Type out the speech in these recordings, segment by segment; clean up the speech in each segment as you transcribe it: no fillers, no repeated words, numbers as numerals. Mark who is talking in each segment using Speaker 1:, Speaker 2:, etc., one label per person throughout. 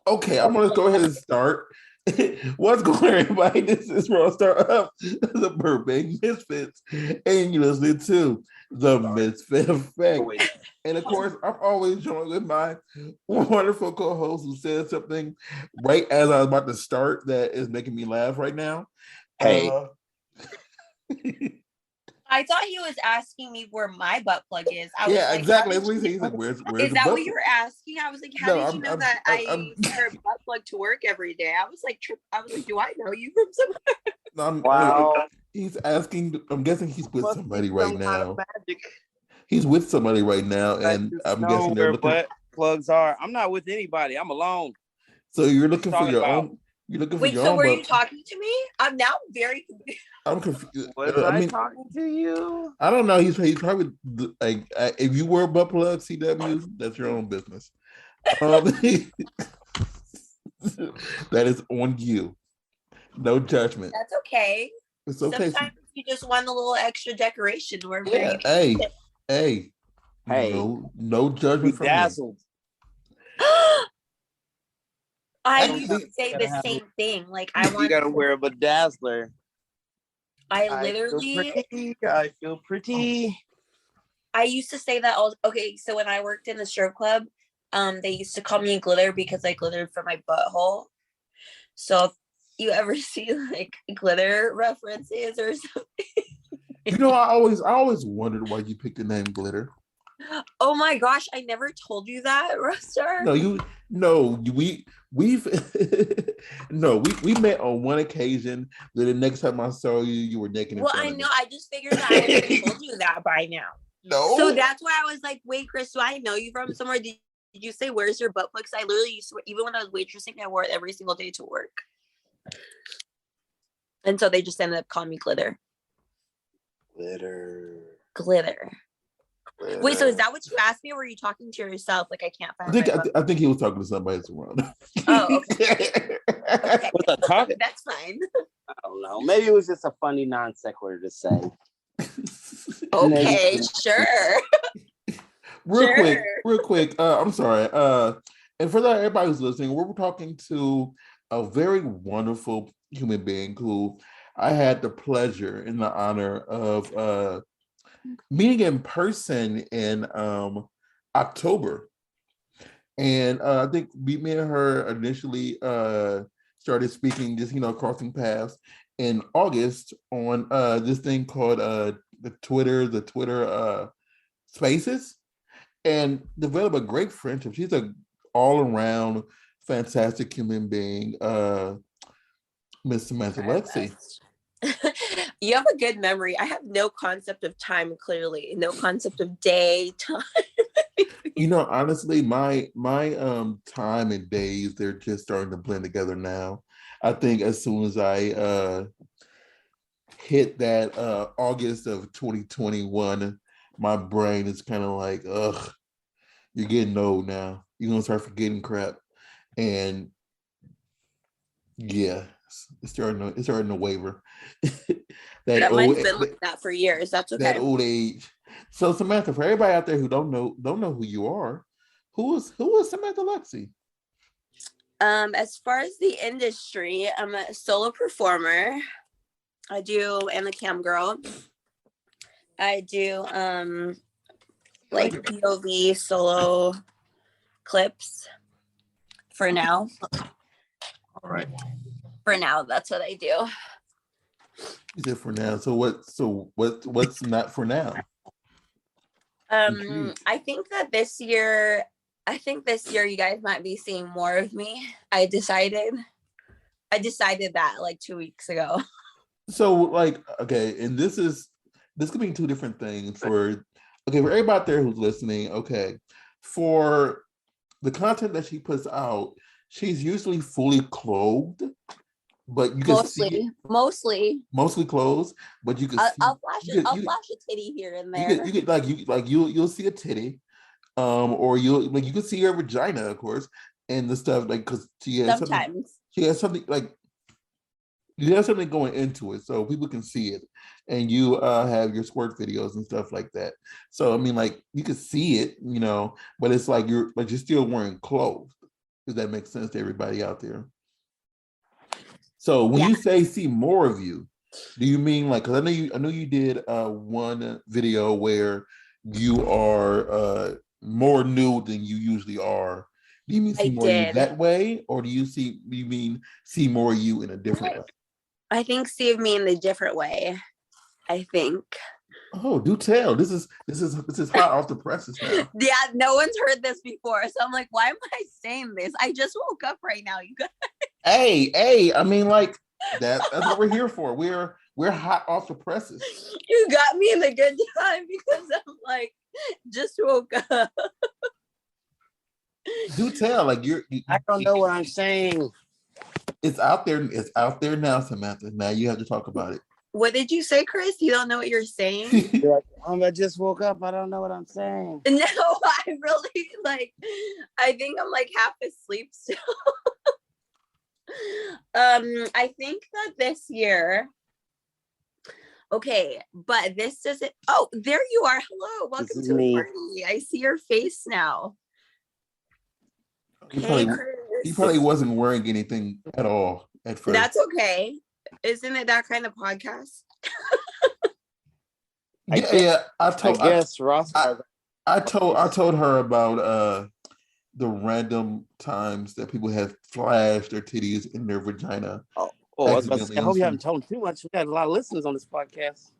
Speaker 1: Okay, I'm gonna go ahead and start. What's going on, everybody? This is Star Up, the Burbank Misfits, and you're listening to the Misfit Effect. And of course, I'm always joined with my wonderful co-host who said something right as I was about to start that is making me laugh right now.
Speaker 2: Hey.
Speaker 3: I thought he was asking me where my butt plug is. I was like,
Speaker 1: exactly. That's what he said. He's like, "Where's
Speaker 3: is that what you were asking?" I was like, "How did you know that I use her butt plug to work every day?" I was like, "Do I know you from somewhere?"
Speaker 2: Wow.
Speaker 1: He's asking. I'm guessing he's with somebody right now. He's with somebody right now, and I'm guessing they're looking.
Speaker 2: Butt plugs are. I'm not with anybody. I'm alone.
Speaker 1: So you're looking for your own. You're looking for your own.
Speaker 3: Wait, so were you talking to me? I'm now very confused.
Speaker 1: I'm confused.
Speaker 2: Was I talking to you?
Speaker 1: I don't know. He's probably like, if you were a butt plug, CW, that's your own business. That is on you. No judgment.
Speaker 3: That's okay.
Speaker 1: It's okay.
Speaker 3: Sometimes you just want a little extra decoration.
Speaker 1: Hey. No judgment from
Speaker 2: dazzled.
Speaker 3: I used to say the same thing. Like, I want.
Speaker 2: You gotta wear a bedazzler.
Speaker 3: I
Speaker 2: feel pretty.
Speaker 3: I used to say that all. Okay, so when I worked in the strip club, they used to call me glitter because I glittered for my butthole. So if you ever see like glitter references or something,
Speaker 1: I always wondered why you picked the name Glitter.
Speaker 3: Oh my gosh, I never told you that, Rustar.
Speaker 1: We met on one occasion. Then the next time I saw you, you were naked.
Speaker 3: Well, I know. I just figured that I would have told you that by now.
Speaker 1: No.
Speaker 3: So that's why I was like, wait, Chris, do I know you from somewhere? Did you say, where's your butt plug? Because I literally used to, even when I was waitressing, I wore it every single day to work. And so they just ended up calling me Glitter. Glitter. Wait, so is that what you asked me, or were you talking to yourself? Like, I can't find.
Speaker 1: I think he was talking to somebody else around.
Speaker 3: Oh, okay.
Speaker 2: Okay.
Speaker 3: That's fine.
Speaker 2: I don't know. Maybe it was just a funny non sequitur to say.
Speaker 3: Okay, sure.
Speaker 1: Real quick. I'm sorry. And for that, everybody who's listening, we're talking to a very wonderful human being who I had the pleasure and the honor of meeting in person in October. And I think me and her initially started speaking, just crossing paths in August on this thing called the Twitter Spaces, and developed a great friendship. She's a all-around fantastic human being, Miss Samantha Lexi.
Speaker 3: You have a good memory. I have no concept of time, clearly. No concept of day, time.
Speaker 1: Honestly, my time and days, they're just starting to blend together now. I think as soon as I hit that August of 2021, my brain is kind of like, ugh, you're getting old now. You're going to start forgetting crap. And yeah, it's starting to waver.
Speaker 3: Mine's been like that for years. That's okay.
Speaker 1: That old age. So Samantha, for everybody out there who don't know who you are, who is Samantha Lexi?
Speaker 3: As far as the industry, I'm a solo performer. I am a cam girl. I do like POV solo clips for now.
Speaker 1: All right.
Speaker 3: For now, that's what I do.
Speaker 1: You said for now. So what's not for now?
Speaker 3: I think this year you guys might be seeing more of me. I decided that like 2 weeks ago.
Speaker 1: So okay, and this could be two different things for everybody out there who's listening. Okay, for the content that she puts out, she's usually fully clothed, but you can mostly clothes, but you can.
Speaker 3: I'll flash a titty here and there.
Speaker 1: You'll see a titty, or you can see her vagina, of course, and the stuff because she has something you have something going into it, so people can see it, and you have your squirt videos and stuff like that. So I mean, you can see it, but it's you're still wearing clothes. if that makes sense to everybody out there. So when you say see more of you, do you mean like, because I know you did one video where you are more nude than you usually are. Do you mean see more of you that way, or do you mean see more of you in a different way?
Speaker 3: I think see me in a different way. I think.
Speaker 1: Oh, do tell. This is hot off the presses now.
Speaker 3: Yeah, no one's heard this before, so I'm like, why am I saying this? I just woke up right now, you guys.
Speaker 1: Hey, I mean, like that's what we're here for. We're hot off the presses.
Speaker 3: You got me in a good time because I'm like, just woke up.
Speaker 1: Do tell, like
Speaker 2: I don't know what I'm saying.
Speaker 1: It's out there. It's out there now, Samantha. Now you have to talk about it.
Speaker 3: What did you say, Chris? You don't know what you're saying?
Speaker 2: I just woke up. I don't know what I'm saying.
Speaker 3: No, I really I think I'm like half asleep still. I think that this year. Okay, but this doesn't. Oh, there you are. Hello, welcome to the party. I see your face now.
Speaker 1: He probably wasn't wearing anything at all at first.
Speaker 3: That's okay. Isn't it that kind of podcast?
Speaker 1: I told her about the random times that people have flashed their titties in their vagina.
Speaker 2: I was about to say, I hope you haven't told them too much. We got a lot of listeners on this podcast.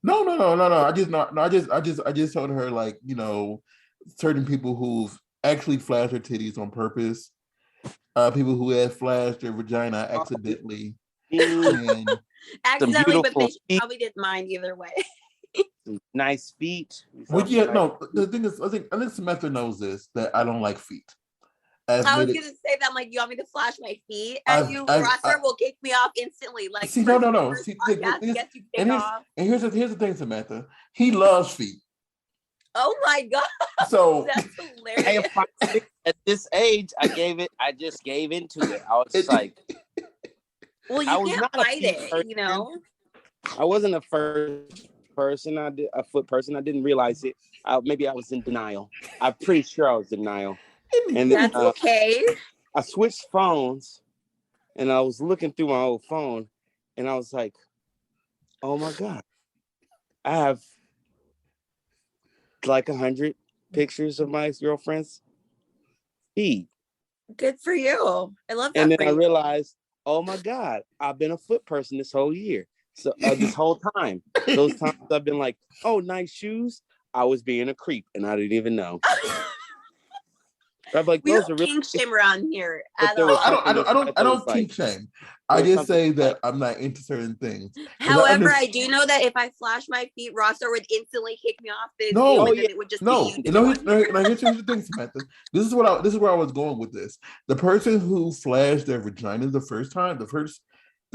Speaker 1: No. I just told her, like, you know, certain people who've actually flashed their titties on purpose, people who have flashed their vagina accidentally.
Speaker 3: Accidentally, but they probably didn't mind either way.
Speaker 2: Nice feet.
Speaker 1: The thing is, I think Samantha knows this, that I don't like feet.
Speaker 3: I was gonna say that, I'm like, you want me to flash my feet at you? Rosser will kick me off instantly. Like,
Speaker 1: see, no. See, and here's the thing, Samantha. He loves feet.
Speaker 3: Oh my god!
Speaker 1: So
Speaker 3: that's hilarious.
Speaker 2: At this age, I just gave into it. I was like,
Speaker 3: well, you can't fight it, you know.
Speaker 2: I wasn't a first person. I did a foot person. I didn't realize it. Maybe I was in denial. I'm pretty sure I was in denial. And
Speaker 3: that's okay.
Speaker 2: I switched phones, and I was looking through my old phone, and I was like, "Oh my god, I have like 100 pictures of my girlfriend's feet."
Speaker 3: Good for you. I love that.
Speaker 2: And then I realized, oh my god, I've been a foot person this whole year. So this whole time, those times I've been like, "Oh, nice shoes." I was being a creep, and I didn't even know. I'm like,
Speaker 3: we don't kink shame around here at all.
Speaker 1: I don't kink shame. I just say that I'm not into certain things.
Speaker 3: However, I do know that if I flash my feet, Rosser would instantly kick me off this. It would just be you.
Speaker 1: Here's the thing, Samantha. This is where I was going with this. The person who flashed their vagina the first time, the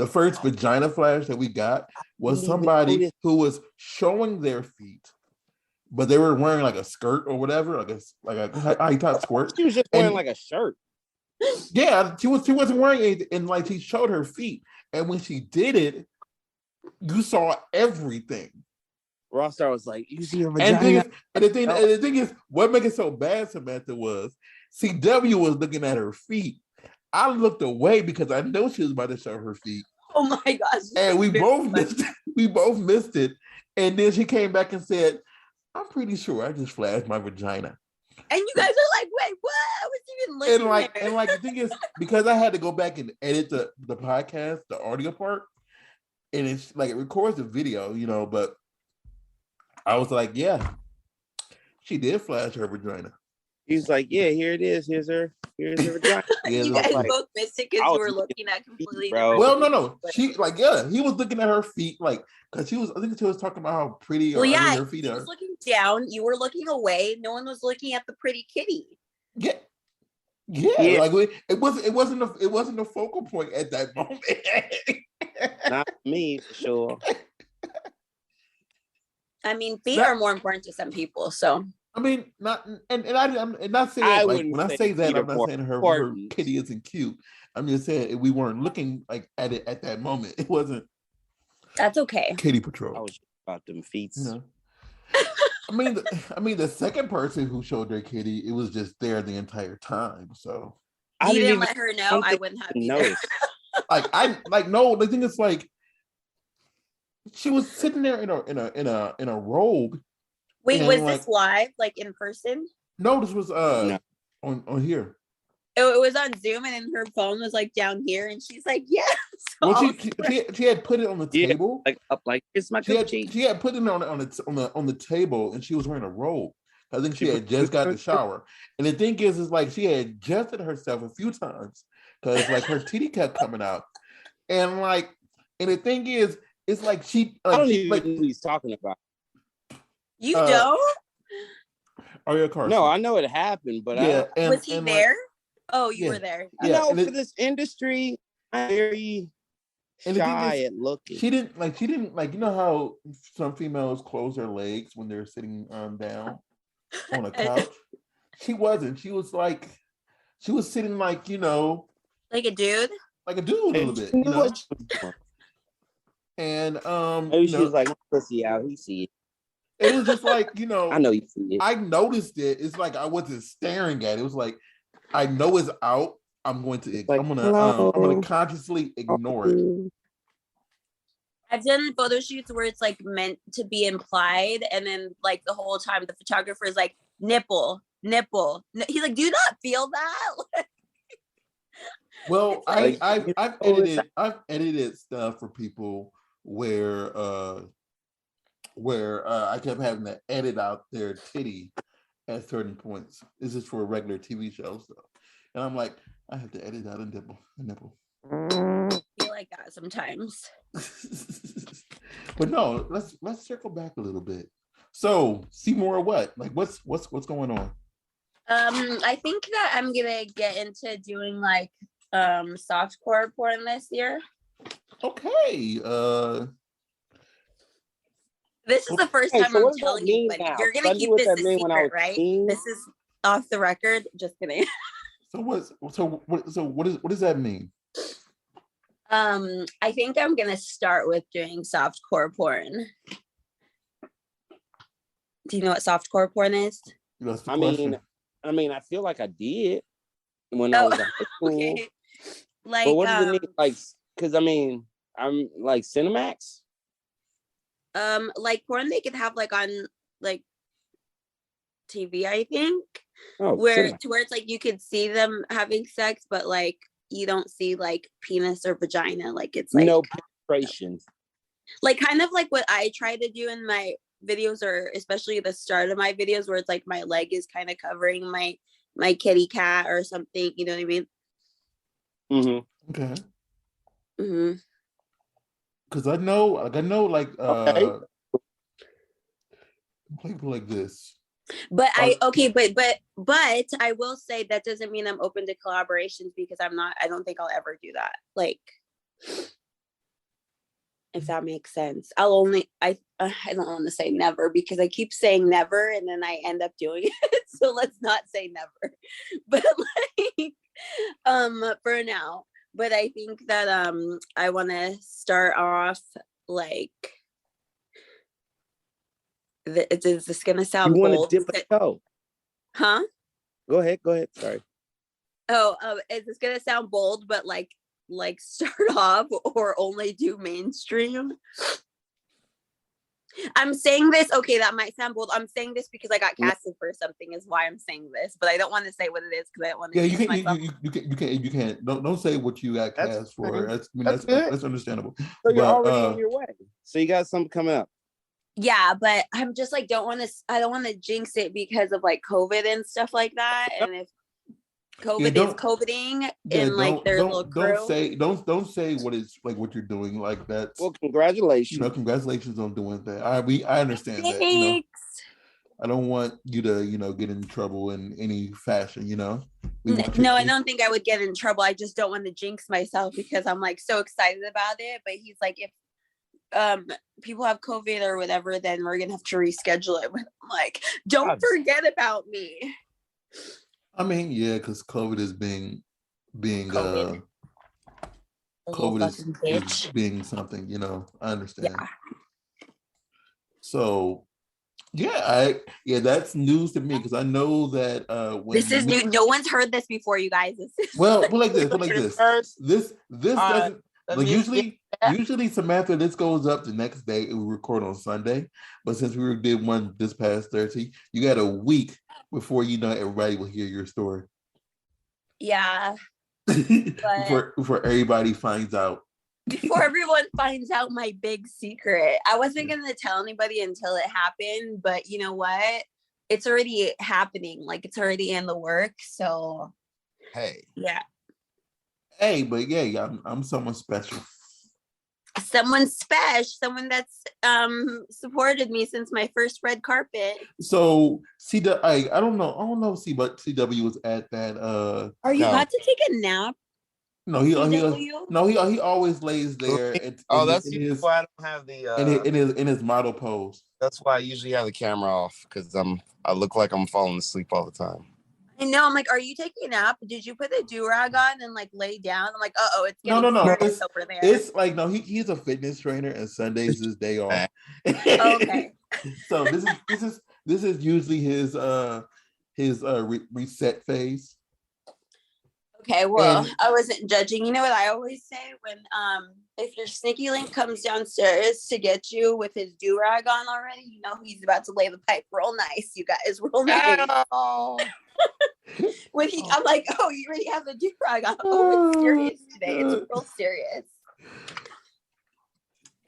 Speaker 1: first vagina flash that we got was somebody who was showing their feet, but they were wearing like a skirt or whatever, like a high top skirt.
Speaker 2: She was just wearing like a shirt.
Speaker 1: Yeah, she wasn't wearing anything, and like she showed her feet. And when she did it, you saw everything.
Speaker 2: Rockstar was like, "You see your vagina?"
Speaker 1: And the thing is, what made it so bad, Samantha, was CW was looking at her feet. I looked away because I know she was about to show her feet.
Speaker 3: Oh my gosh!
Speaker 1: And we both missed it. We both missed it. And then she came back and said, "I'm pretty sure I just flashed my vagina."
Speaker 3: And you guys are like, "Wait, what? I was even listening."
Speaker 1: And the thing is, because I had to go back and edit the podcast, the audio part, and it's like it records the video, you know. But I was like, "Yeah, she did flash her vagina."
Speaker 2: He's like, "Yeah, here it is. Here's her vagina."
Speaker 3: You guys both missed it because you were looking at completely different.
Speaker 1: Well, no. She he was looking at her feet, like, because I think she was talking about how pretty her feet are.
Speaker 3: He was looking down, you were looking away, no one was looking at the pretty kitty.
Speaker 1: Yeah. Like it wasn't a focal point at that moment.
Speaker 2: Not me, for sure.
Speaker 3: I mean, feet are more important to some people, so.
Speaker 1: I mean, I'm not saying when I say that, I'm not saying her kitty isn't cute. I'm just saying we weren't looking like at it at that moment. It wasn't.
Speaker 3: That's okay.
Speaker 1: Kitty patrol.
Speaker 2: I was about them feet.
Speaker 1: You know? I mean, the second person who showed their kitty, it was just there the entire time. So
Speaker 2: I
Speaker 3: You
Speaker 2: didn't
Speaker 3: didn't
Speaker 2: even
Speaker 3: let her know. I wouldn't have either.
Speaker 2: noticed.
Speaker 1: No, the thing is like she was sitting there in a robe.
Speaker 3: Wait,
Speaker 1: And
Speaker 3: was
Speaker 1: like,
Speaker 3: this live, like in person?
Speaker 1: no, this was
Speaker 2: No.
Speaker 1: on here.
Speaker 3: It was on Zoom, and then her phone was like down here, and she's like, "Yes." So
Speaker 1: Well,
Speaker 3: I was like,
Speaker 1: she had put it on the
Speaker 2: Yeah,
Speaker 1: table.
Speaker 2: like up, like it's my
Speaker 1: She
Speaker 2: cup
Speaker 1: had
Speaker 2: cheese.
Speaker 1: she had put it on the table, and she was wearing a robe. I think she had just got the shower. And the thing is like she had adjusted herself a few times because like her titty kept coming out. And like, and the thing is, it's like
Speaker 2: I don't
Speaker 1: she
Speaker 2: even
Speaker 1: like
Speaker 2: know what he's talking about.
Speaker 3: "You don't?"
Speaker 1: Aria Carson.
Speaker 2: No, I know it happened, but
Speaker 1: Yeah, and
Speaker 3: Was he
Speaker 1: and
Speaker 3: there?
Speaker 1: like,
Speaker 3: Oh, you
Speaker 1: yeah,
Speaker 3: were there.
Speaker 2: I
Speaker 1: yeah,
Speaker 2: know
Speaker 1: and
Speaker 2: for this industry, I'm very
Speaker 1: and the thing
Speaker 2: shy
Speaker 1: is,
Speaker 2: at looking.
Speaker 1: she didn't like you know how some females close their legs when they're sitting down on a couch. She wasn't. She was sitting like
Speaker 3: Like a dude.
Speaker 1: like a dude a little bit,
Speaker 2: Maybe what she was doing.
Speaker 1: and
Speaker 2: Maybe she was like, "Pussy out, he see it."
Speaker 1: it was just like
Speaker 2: I know you see it.
Speaker 1: I noticed it. It's like I wasn't staring at it. It was like I know it's out. I'm going to
Speaker 2: Like,
Speaker 1: I'm gonna
Speaker 2: hello.
Speaker 1: consciously ignore it.
Speaker 3: I've done photo shoots where it's like meant to be implied, and then like the whole time the photographer is like, "Nipple, nipple." He's like, "Do you not feel that?"
Speaker 1: Well,
Speaker 2: Like,
Speaker 1: I've edited stuff for people where I kept having to edit out their titty at certain points. This is for a regular TV show stuff, and I'm like, I have to edit out a nipple.
Speaker 3: I feel like that sometimes.
Speaker 1: But no, let's circle back a little bit. So, see more of what? Like, what's going on?
Speaker 3: I think that I'm gonna get into doing like softcore porn this year.
Speaker 1: Okay.
Speaker 3: This is the first
Speaker 2: Hey,
Speaker 3: time
Speaker 2: so
Speaker 3: I'm
Speaker 2: what does that
Speaker 3: telling you,
Speaker 2: mean
Speaker 3: but
Speaker 2: now?
Speaker 3: you're
Speaker 2: 'Cause I
Speaker 3: gonna
Speaker 2: knew
Speaker 3: keep
Speaker 2: what
Speaker 3: this
Speaker 2: that
Speaker 3: a
Speaker 2: meant when I
Speaker 3: secret,
Speaker 2: was
Speaker 3: right?
Speaker 2: 18.
Speaker 3: This is off the record. Just kidding.
Speaker 1: So what does that mean?
Speaker 3: I think I'm gonna start with doing softcore porn. Do you know what softcore porn is?
Speaker 1: That's the
Speaker 2: I
Speaker 1: question.
Speaker 2: mean, I feel like I did when I was in high school.
Speaker 3: Okay. Like,
Speaker 2: But what does it mean? Like, because I mean, I'm like Cinemax.
Speaker 3: like porn they could have like on like TV, I think,
Speaker 2: Oh,
Speaker 3: where
Speaker 2: Cinemax.
Speaker 3: to where it's like you could see them having sex, but like you don't see like penis or vagina. Like it's like
Speaker 2: No penetration.
Speaker 3: like kind of like what I try to do in my videos, or especially the start of my videos where it's like my leg is kind of covering my kitty cat or something, you know what I mean?
Speaker 2: Mm-hmm.
Speaker 1: Okay.
Speaker 3: Mm-hmm.
Speaker 1: Because I know like
Speaker 2: Okay.
Speaker 1: people like this.
Speaker 3: But I I will say that doesn't mean I'm open to collaborations, because I don't think I'll ever do that. Like, if that makes sense. I don't want to say never, because I keep saying never and then I end up doing it. So let's not say never. But like for now. But I think that I want to start off like is this gonna sound
Speaker 2: You want
Speaker 3: bold?
Speaker 2: to dip a toe?
Speaker 3: Huh?
Speaker 2: Go ahead. Sorry.
Speaker 3: Oh, is this gonna sound bold, but like start off or only do mainstream? I'm saying this, okay, that might sound bold. I'm saying this because I got casted for something is why I'm saying this, but I don't want to say what it is because I don't want to
Speaker 1: you can't don't say what you got cast for.
Speaker 2: That's good.
Speaker 1: That's understandable.
Speaker 2: So you're
Speaker 1: But,
Speaker 2: already on your way. So you got something coming up.
Speaker 3: Yeah, but I'm just like I don't want to jinx it because of like COVID and stuff like that. And if COVID is COVIDing in like their little crew.
Speaker 1: Don't say what is like what you're doing like that.
Speaker 2: Well, congratulations.
Speaker 1: Congratulations on doing that. I understand
Speaker 3: Thanks.
Speaker 1: that. I don't want you to get in trouble in any fashion.
Speaker 3: No, I don't think I would get in trouble. I just don't want to jinx myself because I'm like so excited about it. But he's like, if people have COVID or whatever, then we're gonna have to reschedule it. But I'm like, don't forget about me.
Speaker 1: I mean, yeah, because COVID is being COVID is being something, I understand.
Speaker 3: Yeah.
Speaker 1: So Yeah, that's news to me because I know that
Speaker 3: This is new. No one's heard this before, you guys.
Speaker 1: But like this. This doesn't like usually Samantha, this goes up the next day and we record on Sunday. But since we did one this past Thursday, you got a week before you know everybody will hear your story.
Speaker 3: Yeah.
Speaker 1: before everybody finds out.
Speaker 3: Before everyone finds out my big secret. I wasn't gonna tell anybody until it happened, but you know what? It's already happening. Like it's already in the works. So
Speaker 2: hey.
Speaker 3: Yeah.
Speaker 1: Hey, but yeah, I'm someone special.
Speaker 3: Someone special, someone that's supported me since my first red carpet.
Speaker 1: So I don't know but CW was at that
Speaker 3: Are you about to take a nap?
Speaker 1: No, he always lays there.
Speaker 2: That's why I don't have the
Speaker 1: in his model pose.
Speaker 2: That's why I usually have the camera off because I look like I'm falling asleep all the time.
Speaker 3: I know. I'm like, are you taking a nap? Did you put the do-rag on and like lay down? I'm like, it's
Speaker 1: no.
Speaker 3: serious over there.
Speaker 1: It's like no, he's a fitness trainer and Sunday's his day off.
Speaker 3: Okay.
Speaker 1: So this is usually his reset phase.
Speaker 3: Okay, well, I wasn't judging. You know what I always say when if your sneaky link comes downstairs to get you with his do-rag on already, you know he's about to lay the pipe real nice, you guys, real nice. Oh. I'm like, you already have the do-rag on. It's serious today. It's real serious.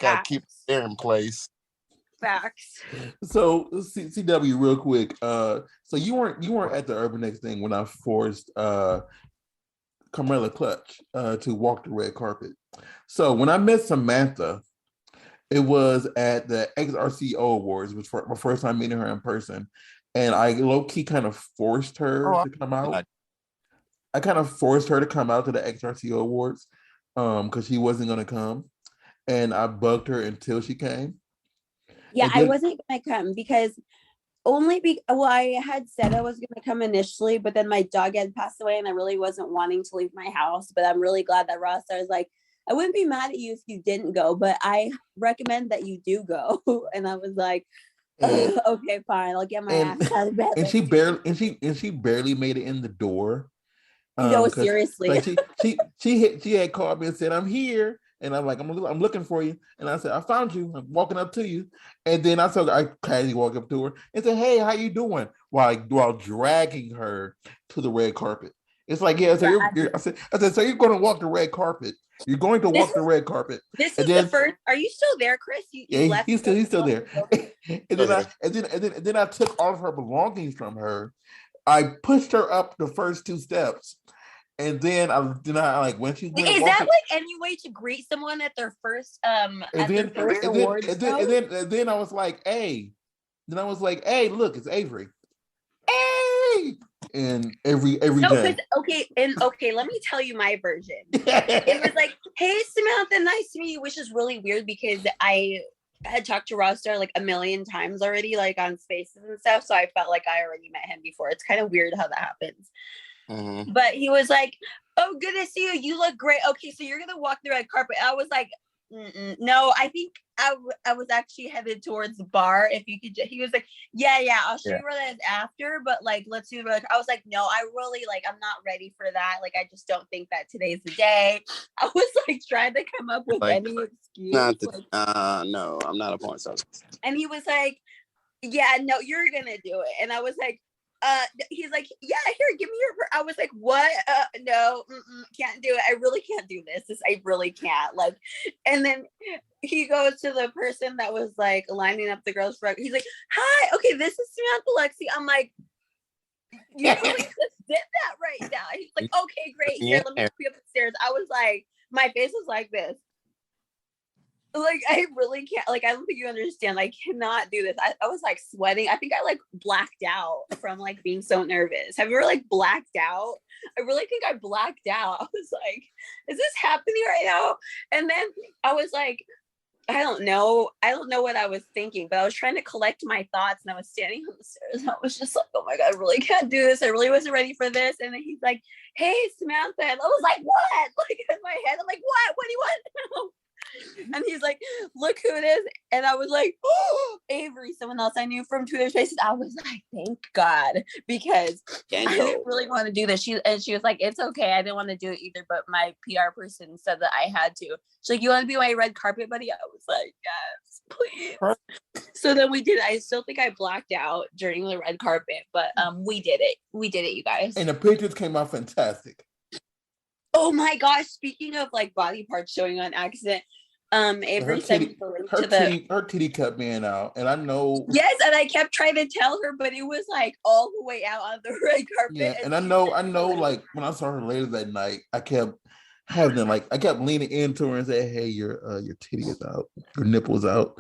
Speaker 2: Gotta keep it there in place.
Speaker 3: Facts.
Speaker 1: So CW, real quick. So you weren't at the Urban X thing when I forced Carmela Clutch to walk the red carpet. So when I met Samantha, it was at the XRCO Awards, which was my first time meeting her in person. And I low-key kind of forced her to come out. I kind of forced her to come out to the XRCO Awards because she wasn't going to come. And I bugged her until she came.
Speaker 3: Yeah, I wasn't going to come because I had said I was going to come initially, but then my dog had passed away and I really wasn't wanting to leave my house. But I'm really glad that Ross was like, I wouldn't be mad at you if you didn't go, but I recommend that you do go. And I was like, okay, fine, I'll get my ass out of bed.
Speaker 1: And she barely made it in the door.
Speaker 3: No, seriously.
Speaker 1: Like she had called me and said, I'm here. And I'm like, I'm looking for you. And I said, I found you. I'm walking up to you. And then I casually walked up to her and said, hey, how you doing? While dragging her to the red carpet. It's like, yeah, so I said, so you're going to walk the red carpet. You're going to walk the red carpet.
Speaker 3: This is the first. Are you still there, Chris? You left
Speaker 1: he's still there. and then I took all of her belongings from her. I pushed her up the first two steps. And then I like when she went.
Speaker 3: Is that like any way to greet someone at their first awards?
Speaker 1: And then I was like, hey. Then I was like, hey, look, it's Avery. Hey, and every day.
Speaker 3: Okay, let me tell you my version. It was like, hey, Samantha, nice to meet you, which is really weird because I had talked to Rostar like a million times already, like on Spaces and stuff. So I felt like I already met him before. It's kind of weird how that happens. Mm-hmm. But he was like, oh, good to see you. You look great. Okay, so you're gonna walk the red carpet. I was like, no, I think I was actually headed towards the bar. If you could, he was like, yeah, I'll show you where that is after, but like, let's do it. I was like, no, I really I'm not ready for that. Like, I just don't think that today's the day. I was like trying to come up with any excuse.
Speaker 2: No, I'm not a porn star.
Speaker 3: And he was like, yeah, no, you're gonna do it. And I was like, he's like, yeah, here, give me your. I was like, what? No, can't do it. I really can't do this. I really can't. Like, and then he goes to the person that was like lining up the girls for. He's like, hi, okay, this is Samantha Lexi. I'm like, you really just did that right now. He's like, okay, great. Here, let me help you up the stairs. I was like, my face was like this. Like, I really can't, like, I don't think you understand. I cannot do this. I was like sweating. I think I like blacked out from like being so nervous. Have you ever like blacked out? I really think I blacked out. I was like, is this happening right now? And then I was like, I don't know what I was thinking, but I was trying to collect my thoughts and I was standing on the stairs and I was just like, oh my God, I really can't do this. I really wasn't ready for this. And then he's like, hey, Samantha. And I was like, what? Like in my head, I'm like, what do you want? And he's like, look who it is. And I was like, oh, Avery, someone else I knew from Twitter Spaces. I was like, thank God, because I didn't really want to do this. She was like, it's okay. I didn't want to do it either, but my PR person said that I had to. She's like, you want to be my red carpet buddy? I was like, yes, please. So then we did. I still think I blacked out during the red carpet, but we did it. We did it, you guys.
Speaker 1: And the pictures came out fantastic.
Speaker 3: Oh my gosh! Speaking of like body parts showing on accident, Avery sent me the link to
Speaker 1: her titty kept being out, and I know.
Speaker 3: Yes, and I kept trying to tell her, but it was like all the way out on the red carpet.
Speaker 1: Yeah, and I know. Like when I saw her later that night, I kept leaning into her and saying, "Hey, your titty is out, your nipples out,"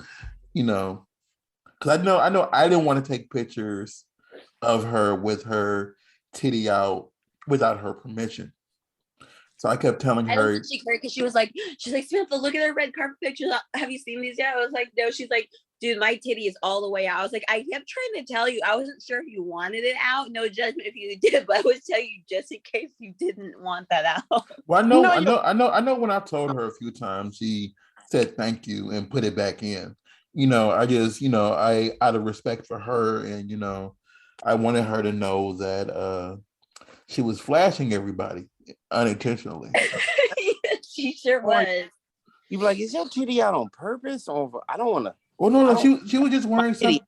Speaker 1: because I know I didn't want to take pictures of her with her titty out without her permission. So I kept telling her.
Speaker 3: I don't think she cared because she's like, Samantha, look at her red carpet pictures. Have you seen these yet? I was like, no. She's like, dude, my titty is all the way out. I was like, I kept trying to tell you. I wasn't sure if you wanted it out. No judgment if you did, but I was telling you just in case you didn't want that out.
Speaker 1: Well, I know. When I told her a few times, she said thank you and put it back in. I just, I out of respect for her, and I wanted her to know that she was flashing everybody unintentionally.
Speaker 3: She sure was.
Speaker 2: You be like, is your titty out on purpose? Or I don't want to.
Speaker 1: Well, no. She was just wearing some,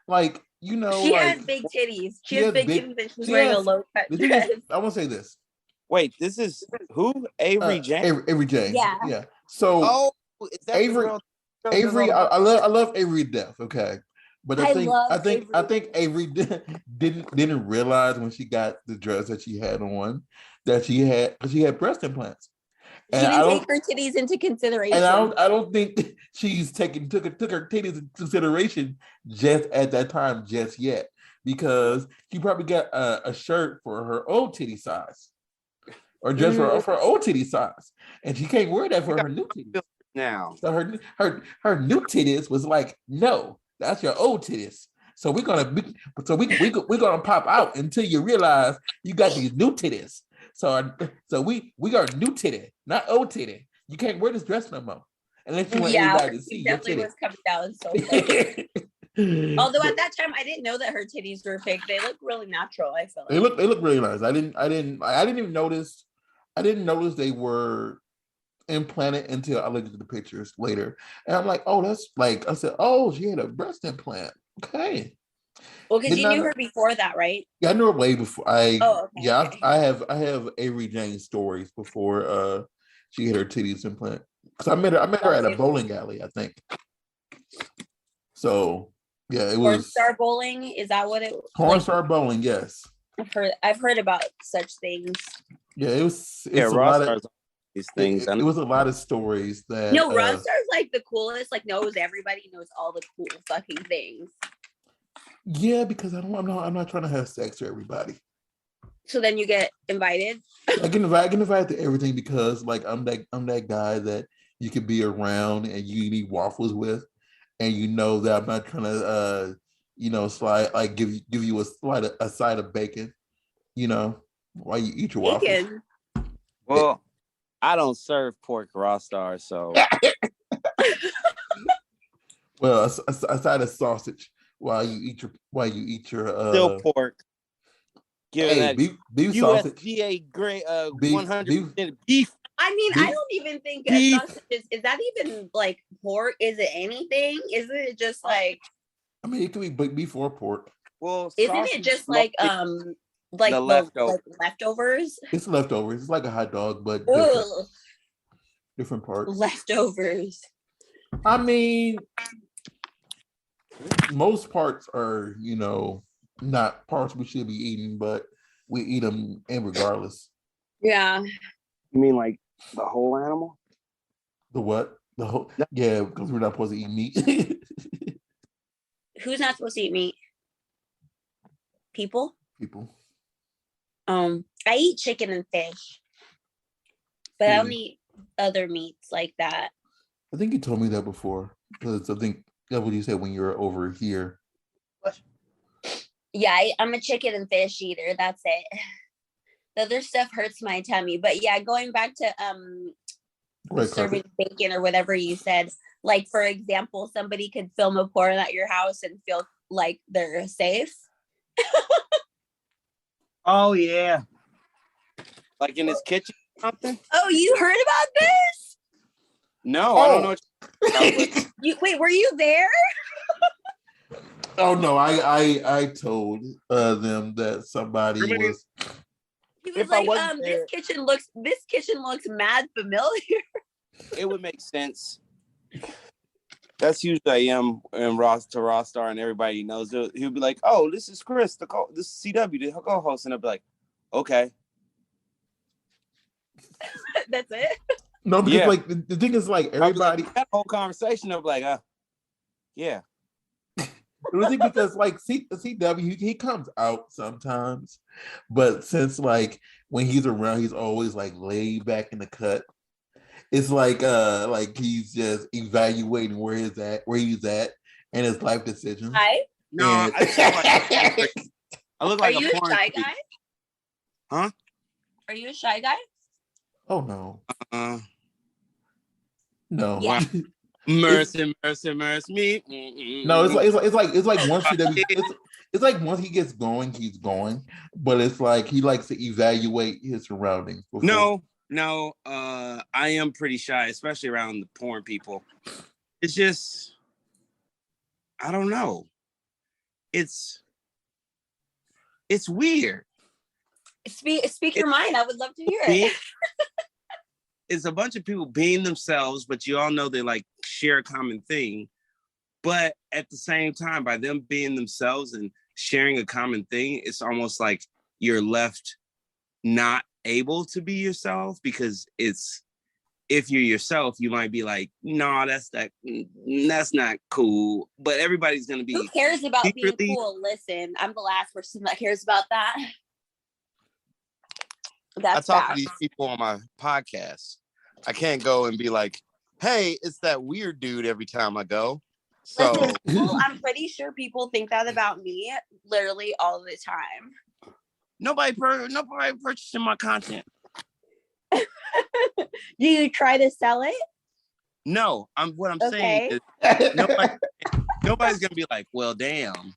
Speaker 1: like,
Speaker 3: She has big titties. She has big titties, and she's wearing a low cut dress.
Speaker 1: I want to say this.
Speaker 2: Wait, this is who? Avery Jane.
Speaker 1: Avery Jane.
Speaker 3: Yeah.
Speaker 1: So,
Speaker 2: is that
Speaker 1: Avery, I love Avery to death. Okay. But I think Avery didn't realize when she got the dress that she had on that she had breast implants.
Speaker 3: She didn't take her titties into consideration.
Speaker 1: And I don't think she's took her titties into consideration just at that time, just yet, because she probably got a shirt for her old titty size, or just for her old titty size, and she can't wear that for her new titties
Speaker 2: now.
Speaker 1: So her new titties was like, no, that's your old titties. So we're gonna pop out until you realize you got these new titties. So we got new titty, not old titty. You can't wear this dress no more unless you want everybody to see your titty.
Speaker 3: Was coming down so close. Although at that time I didn't know that her titties were fake. They look really natural. I feel like
Speaker 1: they look really nice. I didn't even notice. I didn't notice they were implanted until I looked at the pictures later, and I'm like, oh, that's like I said, oh, she had a breast implant. Okay.
Speaker 3: Well, because you knew her before that, right?
Speaker 1: Yeah, I knew her way before.
Speaker 3: Okay.
Speaker 1: I have Avery Jane stories before she had her titties implant. Because I met her at a bowling alley, I think. So yeah, it was
Speaker 3: Pornstar bowling. Is that what it was?
Speaker 1: Pornstar bowling, yes.
Speaker 3: I've heard about such things.
Speaker 1: Yeah, it's a lot of these things. It was a lot of stories that
Speaker 3: Rockstar's like the coolest, like everybody knows all the cool fucking things.
Speaker 1: Yeah, because I'm not trying to have sex with everybody.
Speaker 3: So then you get invited?
Speaker 1: I get invited to everything because like I'm that guy that you could be around and you eat waffles with, and you know that I'm not trying to slide like give you a side of bacon, while you eat your waffles.
Speaker 2: Well, I don't serve pork raw star, so
Speaker 1: well, a side of sausage while you eat your
Speaker 2: still pork.
Speaker 1: Beef sausage.
Speaker 2: USDA grade 100% beef.
Speaker 3: I mean, I don't even think a sausage is that even like pork? Is it anything? Isn't it just like?
Speaker 1: I mean, it could be beef or pork.
Speaker 2: Well,
Speaker 3: isn't it just like the leftovers?
Speaker 1: It's leftovers. It's like a hot dog, but different parts.
Speaker 3: Leftovers.
Speaker 1: I mean, most parts are, not parts we should be eating, but we eat them regardless.
Speaker 3: Yeah.
Speaker 2: You mean like the whole animal?
Speaker 1: The what? The whole? Yeah, because we're not supposed to eat meat.
Speaker 3: Who's not supposed to eat meat? People. I eat chicken and fish, but I don't eat other meats like that.
Speaker 1: I think you told me that before, because I think that's what you said when you were over here.
Speaker 2: What?
Speaker 3: Yeah, I'm a chicken and fish eater. That's it. The other stuff hurts my tummy. But yeah, going back to serving bacon or whatever you said, Like, for example, somebody could film a porn at your house and feel like they're safe.
Speaker 2: Oh yeah. Like in his kitchen or something?
Speaker 3: Oh, you heard about this?
Speaker 2: No, I don't know what
Speaker 3: Wait, were you there?
Speaker 1: Oh no, I told them that somebody was.
Speaker 3: He was like, this kitchen looks mad familiar.
Speaker 2: It would make sense. That's usually I am in Ross Star, and everybody knows. He'll be like, "Oh, this is Chris, this is CW, the co-host," and I'll be like, "Okay."
Speaker 3: That's it.
Speaker 1: No, because like the thing is, like everybody
Speaker 2: that whole conversation, I'll be like, yeah.
Speaker 1: The thing because like CW, he comes out sometimes, but since like when he's around, he's always like laid back in the cut. It's like he's just evaluating where he's at and his life decisions.
Speaker 3: I
Speaker 2: look like
Speaker 3: Are you a shy guy?
Speaker 2: Huh?
Speaker 3: Are you a shy guy?
Speaker 1: Oh no.
Speaker 2: No.
Speaker 3: Yeah.
Speaker 2: Mercy me.
Speaker 1: No, it's like once it's like once he gets going, he's going. But it's like he likes to evaluate his surroundings.
Speaker 2: No, I am pretty shy, especially around the porn people. It's just, I don't know. It's weird.
Speaker 3: Speak your mind. I would love to hear it.
Speaker 2: It's a bunch of people being themselves, but you all know they like share a common thing. But at the same time, by them being themselves and sharing a common thing, it's almost like you're left not able to be yourself, because if you're yourself, you might be like, no, that's not cool. But everybody's gonna be.
Speaker 3: Who cares about being cool? Listen, I'm the last person that cares about that.
Speaker 2: I talk to these people on my podcast. I can't go and be like, hey, it's that weird dude every time I go. So
Speaker 3: well, I'm pretty sure people think that about me literally all the time.
Speaker 2: Nobody purchasing my content.
Speaker 3: Do you try to sell it?
Speaker 2: No, what I'm saying is nobody's gonna be like, well, damn,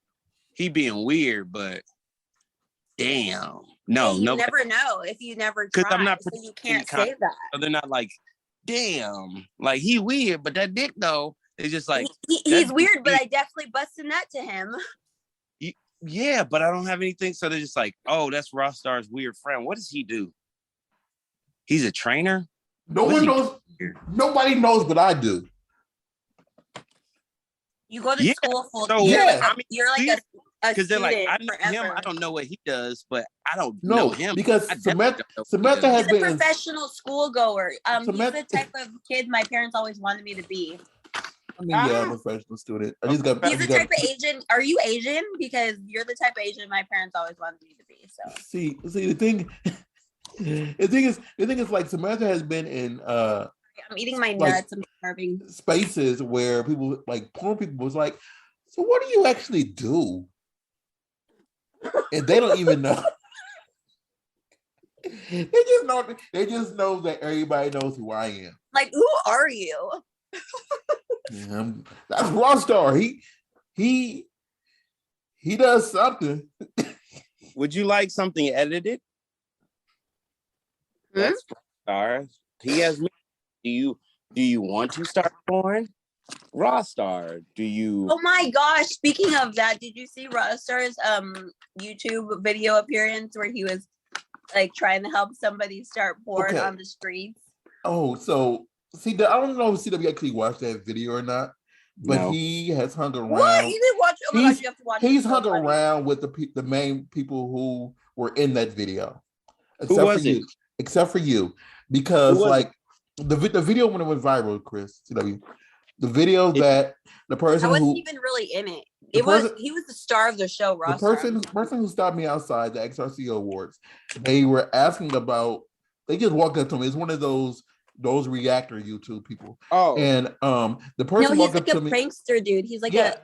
Speaker 2: he being weird, but damn. No,
Speaker 3: hey, you never know if you never try.
Speaker 2: I'm not,
Speaker 3: so you can't say that.
Speaker 2: So they're not like, damn, like he weird, but that dick though. It's just like
Speaker 3: he's weird, but I definitely bust a nut to him.
Speaker 2: Yeah, but I don't have anything. So they're just like, oh, that's Ross Star's weird friend. What does he do? He's a trainer?
Speaker 1: No one knows. Nobody knows what I do.
Speaker 3: You go to school full.
Speaker 2: So,
Speaker 3: you're like a
Speaker 2: because they're like, I know him. I don't know what he does, but I don't know him
Speaker 1: because Samantha has been
Speaker 3: a professional school goer. He's the type of kid my parents always wanted me to be.
Speaker 1: I mean, yeah, I'm a professional student.
Speaker 3: He's the type of Asian. Are you Asian? Because you're the type of Asian my parents always wanted me to be. So
Speaker 1: see, the thing is, like Samantha has been in.
Speaker 3: I'm eating my nuts. I'm starving.
Speaker 1: Spaces where people like porn people was like, so what do you actually do? And they don't even know. They just know that everybody knows who I am.
Speaker 3: Like, who are you?
Speaker 1: Yeah, that's Ross Star. He does something.
Speaker 2: Would you like something edited? That's Star. He has me. Do you want to start porn? Ross Star, do you?
Speaker 3: Oh my gosh! Speaking of that, did you see Ross Star's YouTube video appearance where he was like trying to help somebody start porn on the streets?
Speaker 1: Oh, so see, I don't know if CW actually watched that video or not, but he has hung around.
Speaker 3: What? You didn't watch? Oh my gosh, you have to watch.
Speaker 1: He's hung around with the main people who were in that video, except for you, because like the video when it went viral, Chris, CW. The video that the person
Speaker 3: I wasn't even really in it. He was the star of the show, Ross.
Speaker 1: The person who stopped me outside the XRCO Awards, they were asking about. They just walked up to me. It's one of those reactor YouTube people.
Speaker 2: Oh,
Speaker 1: and the person walked up to me.
Speaker 3: He's like a prankster, dude. He's like a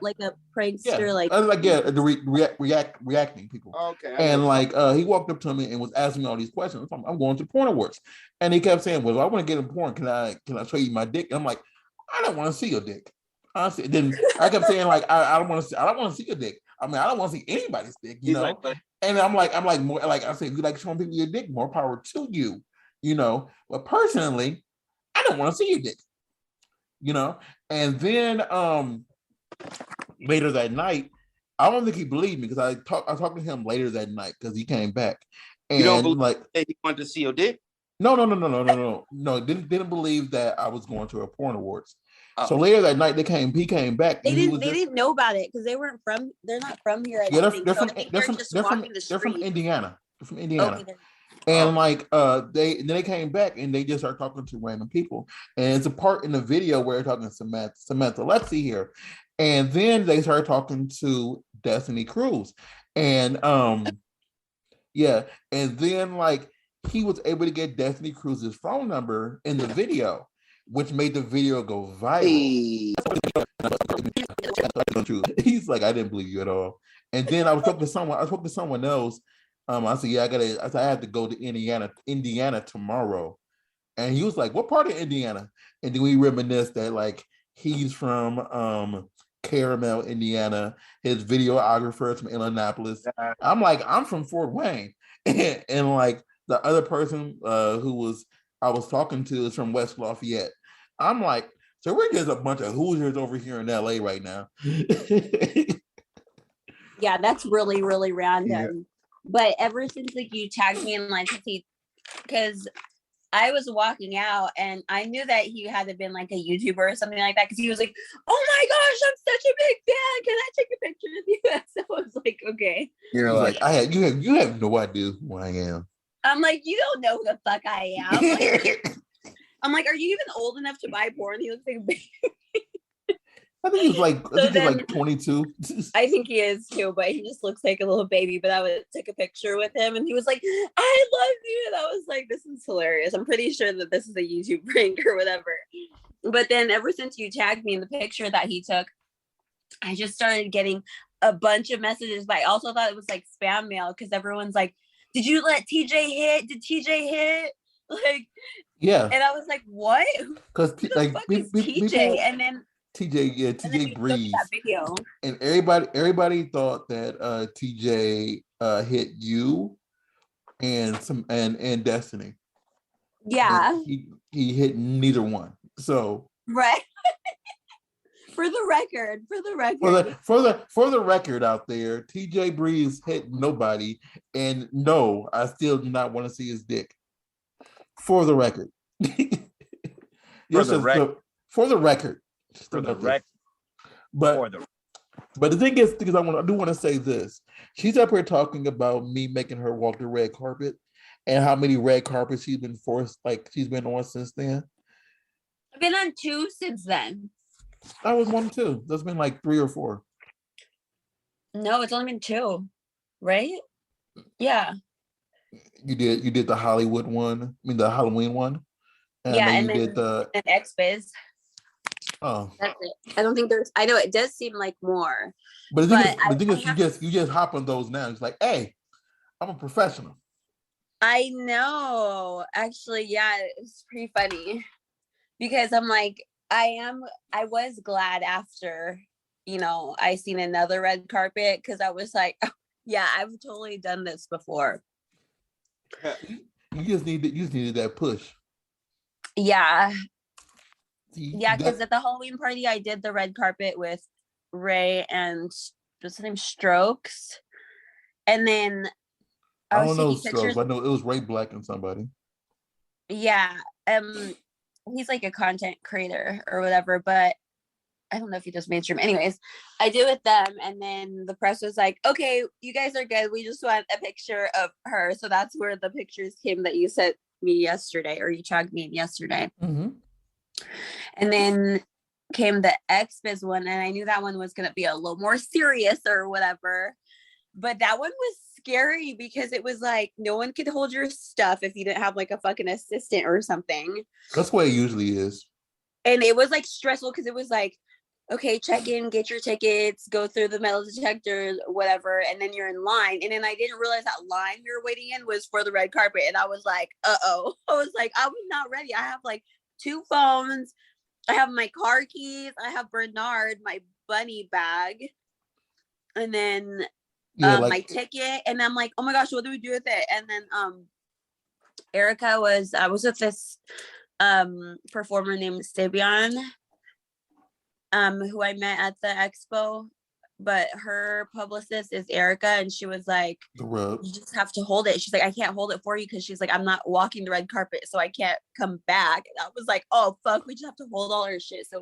Speaker 3: prankster,
Speaker 1: reacting people.
Speaker 2: Okay.
Speaker 1: And he walked up to me and was asking me all these questions. I'm going to porn awards, and he kept saying, "Well, if I want to get in porn, can I show you my dick?" And I'm like, I don't want to see your dick. Honestly, then I kept saying like, I don't want to see your dick. I mean, I don't want to see anybody's dick, you know. And I'm like more like I said, you like showing people your dick, more power to you, you know. But personally, I don't want to see your dick, you know. And then later that night, I don't think he believed me because I talked to him later that night because he came back and
Speaker 2: you don't believe
Speaker 1: like
Speaker 2: that he wanted to see your dick?
Speaker 1: No. Didn't believe that I was going to a porn awards. Oh. So later that night, he came back.
Speaker 3: They didn't know about it because they're not from here.
Speaker 1: They're from Indiana. They're from Indiana. Okay, and like they came back and they just started talking to random people. And it's a part in the video where they're talking to Samantha Lexi here. And then they started talking to Destiny Cruz. And yeah, and then like he was able to get Destiny Cruz's phone number in the video, which made the video go viral. Hey. He's like, I didn't believe you at all. And then I spoke to someone else. I said, yeah, I have to go to Indiana tomorrow. And he was like, what part of Indiana? And then we reminisced that like he's from Caramel, Indiana. His videographer is from Indianapolis. I'm like, I'm from Fort Wayne. And like the other person who I was talking to is from West Lafayette. I'm like, so we're just a bunch of Hoosiers over here in LA right now.
Speaker 3: Yeah, that's really, really random. Yeah. But ever since like you tagged me in like, because I was walking out and I knew that he had to been like a YouTuber or something like that because he was like, oh my gosh, I'm such a big fan. Can I take a picture of you? So I was like, okay.
Speaker 1: You're like, you have no idea who I am.
Speaker 3: I'm like, you don't know who the fuck I am. I'm like, are you even old enough to buy porn? He looks like a baby.
Speaker 1: I think he's like 22.
Speaker 3: I think he is too, but he just looks like a little baby. But I took a picture with him and he was like, I love you. And I was like, this is hilarious. I'm pretty sure that this is a YouTube prank or whatever. But then ever since you tagged me in the picture that he took, I just started getting a bunch of messages. But I also thought it was like spam mail because everyone's like, did you let TJ hit? Did TJ hit? Like, yeah. And I was like, what?
Speaker 1: Because like
Speaker 3: TJ, and then
Speaker 1: TJ Breeze. And everybody thought that TJ hit you and Destiny.
Speaker 3: Yeah.
Speaker 1: He hit neither one. So
Speaker 3: right. For the record.
Speaker 1: For the record out there, TJ Breeze hit nobody, and no, I still do not want to see his dick. For the record. For the record. But the thing is, because I do want to say this. She's up here talking about me making her walk the red carpet and how many red carpets she's been on since then.
Speaker 3: I've been on 2 since then.
Speaker 1: I was 1 too. That's been like 3 or 4.
Speaker 3: No, it's only been 2, right? Yeah.
Speaker 1: You did the Hollywood one. I mean the Halloween one.
Speaker 3: And then you did an XBiz.
Speaker 1: Oh,
Speaker 3: that's it. I don't think there's. I know it does seem like more.
Speaker 1: But the thing is, you just hop on those now. It's like, hey, I'm a professional.
Speaker 3: I know. Actually, yeah, it's pretty funny because I'm like, I was glad after, I seen another red carpet because I was like, oh, yeah, I've totally done this before.
Speaker 1: You just needed that push.
Speaker 3: Yeah. Yeah, because at the Halloween party, I did the red carpet with Ray and what's his name, Strokes. And then
Speaker 1: I don't know Strokes. I know it was Ray Black and somebody.
Speaker 3: Yeah. He's like a content creator or whatever, but I don't know if he does mainstream. Anyways, I did with them, and then the press was like, okay, you guys are good. We just want a picture of her. So that's where the pictures came that you sent me yesterday, or you tagged me in yesterday.
Speaker 1: Mm-hmm.
Speaker 3: And then came the XBiz one, and I knew that one was going to be a little more serious or whatever. But that one was scary because it was like no one could hold your stuff if you didn't have like a fucking assistant or something.
Speaker 1: That's what it usually is.
Speaker 3: And it was like stressful because it was like, okay, check in, get your tickets, go through the metal detectors, whatever, and then you're in line. And then I didn't realize that line you're waiting in was for the red carpet. And I was like, uh-oh. I was like, I was not ready. I have like 2 phones. I have my car keys. I have Bernard, my bunny bag, and then my ticket. And I'm like, oh my gosh, what do we do with it? And then Erica I was with this performer named Stibion, who I met at the expo. But her publicist is Erica, and she was like, you just have to hold it. She's like, I can't hold it for you because she's like, I'm not walking the red carpet, so I can't come back. And I was like, oh fuck, we just have to hold all our shit. So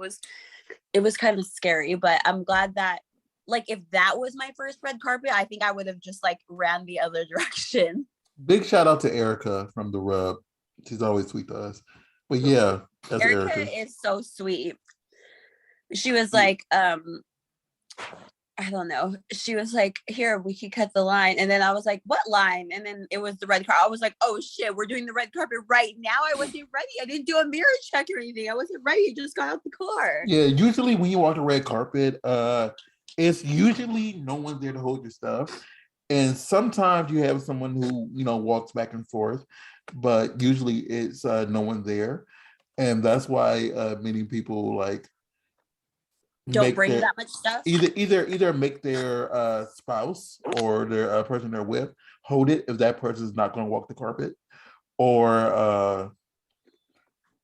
Speaker 3: it was kind of scary, but I'm glad that, like, if that was my first red carpet, I think I would have just like ran the other direction.
Speaker 1: Big shout out to Erica from The Rub. She's always sweet to us. But yeah, that's Erica
Speaker 3: is so sweet. She was like, I don't know. She was like, here, we can cut the line. And then I was like, what line? And then it was the red carpet. I was like, oh shit, we're doing the red carpet right now. I wasn't ready. I didn't do a mirror check or anything. I wasn't ready. I just got out the car.
Speaker 1: Yeah, usually when you walk the red carpet, it's usually no one's there to hold your stuff. And sometimes you have someone who, walks back and forth, but usually it's no one there. And that's why many people like
Speaker 3: don't bring that much stuff.
Speaker 1: Either make their spouse or their person they're with hold it if that person is not going to walk the carpet, or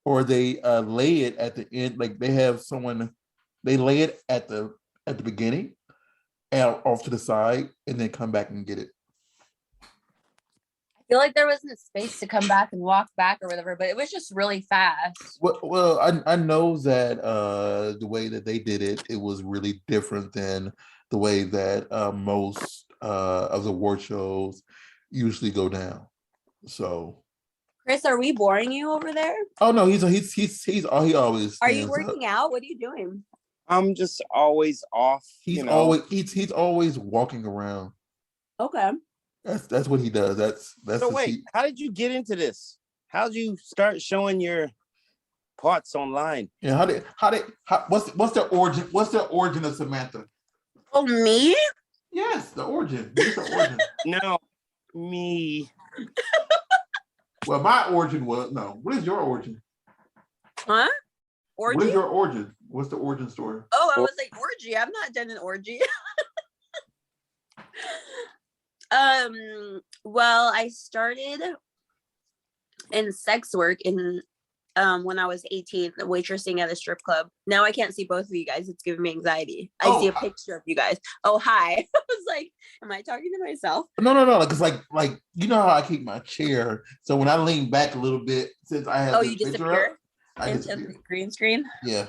Speaker 1: they lay it at the end. Like they have someone, they lay it at the beginning and off to the side, and then come back and get it.
Speaker 3: I feel like there wasn't space to come back and walk back or whatever, but it was just really fast.
Speaker 1: Well, I know that the way that they did it, it was really different than the way that most of the award shows usually go down. So,
Speaker 3: Chris, are we boring you over there?
Speaker 1: Oh no, he always.
Speaker 3: Are you working out? What are you doing?
Speaker 2: I'm just always off.
Speaker 1: He's always walking around.
Speaker 3: Okay.
Speaker 1: That's what he does. That's
Speaker 2: so wait, how did you get into this? How did you start showing your parts online?
Speaker 1: Yeah, what's the origin? What's the origin of Samantha?
Speaker 3: Oh, me?
Speaker 1: Yes, the origin. What's the origin?
Speaker 2: No, me.
Speaker 1: Well, my origin was no. What is your origin?
Speaker 3: Huh? Orgy?
Speaker 1: What is your origin? What's the origin story?
Speaker 3: Oh, I was like, orgy. I've not done an orgy. Well, I started in sex work in when I was 18, waitressing at a strip club. Now I can't see both of you guys. It's giving me anxiety. I see a picture of you guys. Oh, hi. I was like, am I talking to myself?
Speaker 1: No. It's like you know how I keep my chair. So when I lean back a little bit, since I have
Speaker 3: you disappear into the green screen.
Speaker 1: Yeah.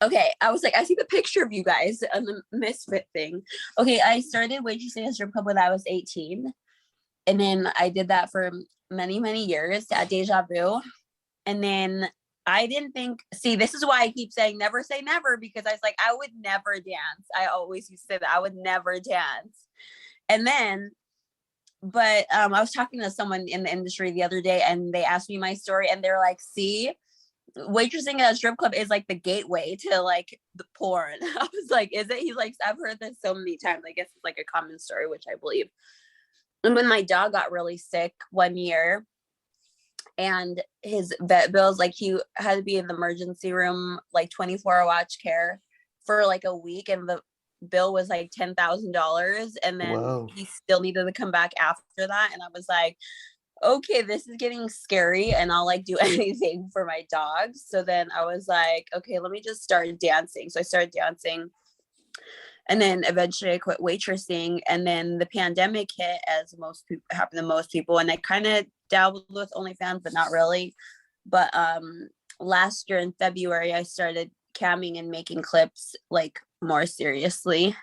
Speaker 3: Okay, I was like, I see the picture of you guys on the Misfit thing. Okay, I started waitressing at a strip club when I was 18. And then I did that for many, many years at Deja Vu. And then I didn't think, see, this is why I keep saying never say never, because I was like, I would never dance. I always used to say that I would never dance. And then, but I was talking to someone in the industry the other day, and they asked me my story, and they're like, see, waitressing at a strip club is like the gateway to like the porn. I was like, is it? He's like, I've heard this so many times. I guess it's like a common story, which I believe. And when my dog got really sick one year and his vet bills, like he had to be in the emergency room, like 24-hour watch care for like a week. And the bill was like $10,000. And then he still needed to come back after that. And I was like, okay, this is getting scary, and I'll like do anything for my dogs. So then I was like, okay, let me just start dancing. So I started dancing, and then eventually I quit waitressing. And then the pandemic hit, as most people happen to most people, and I kind of dabbled with OnlyFans, but not really. But last year in February, I started camming and making clips like more seriously,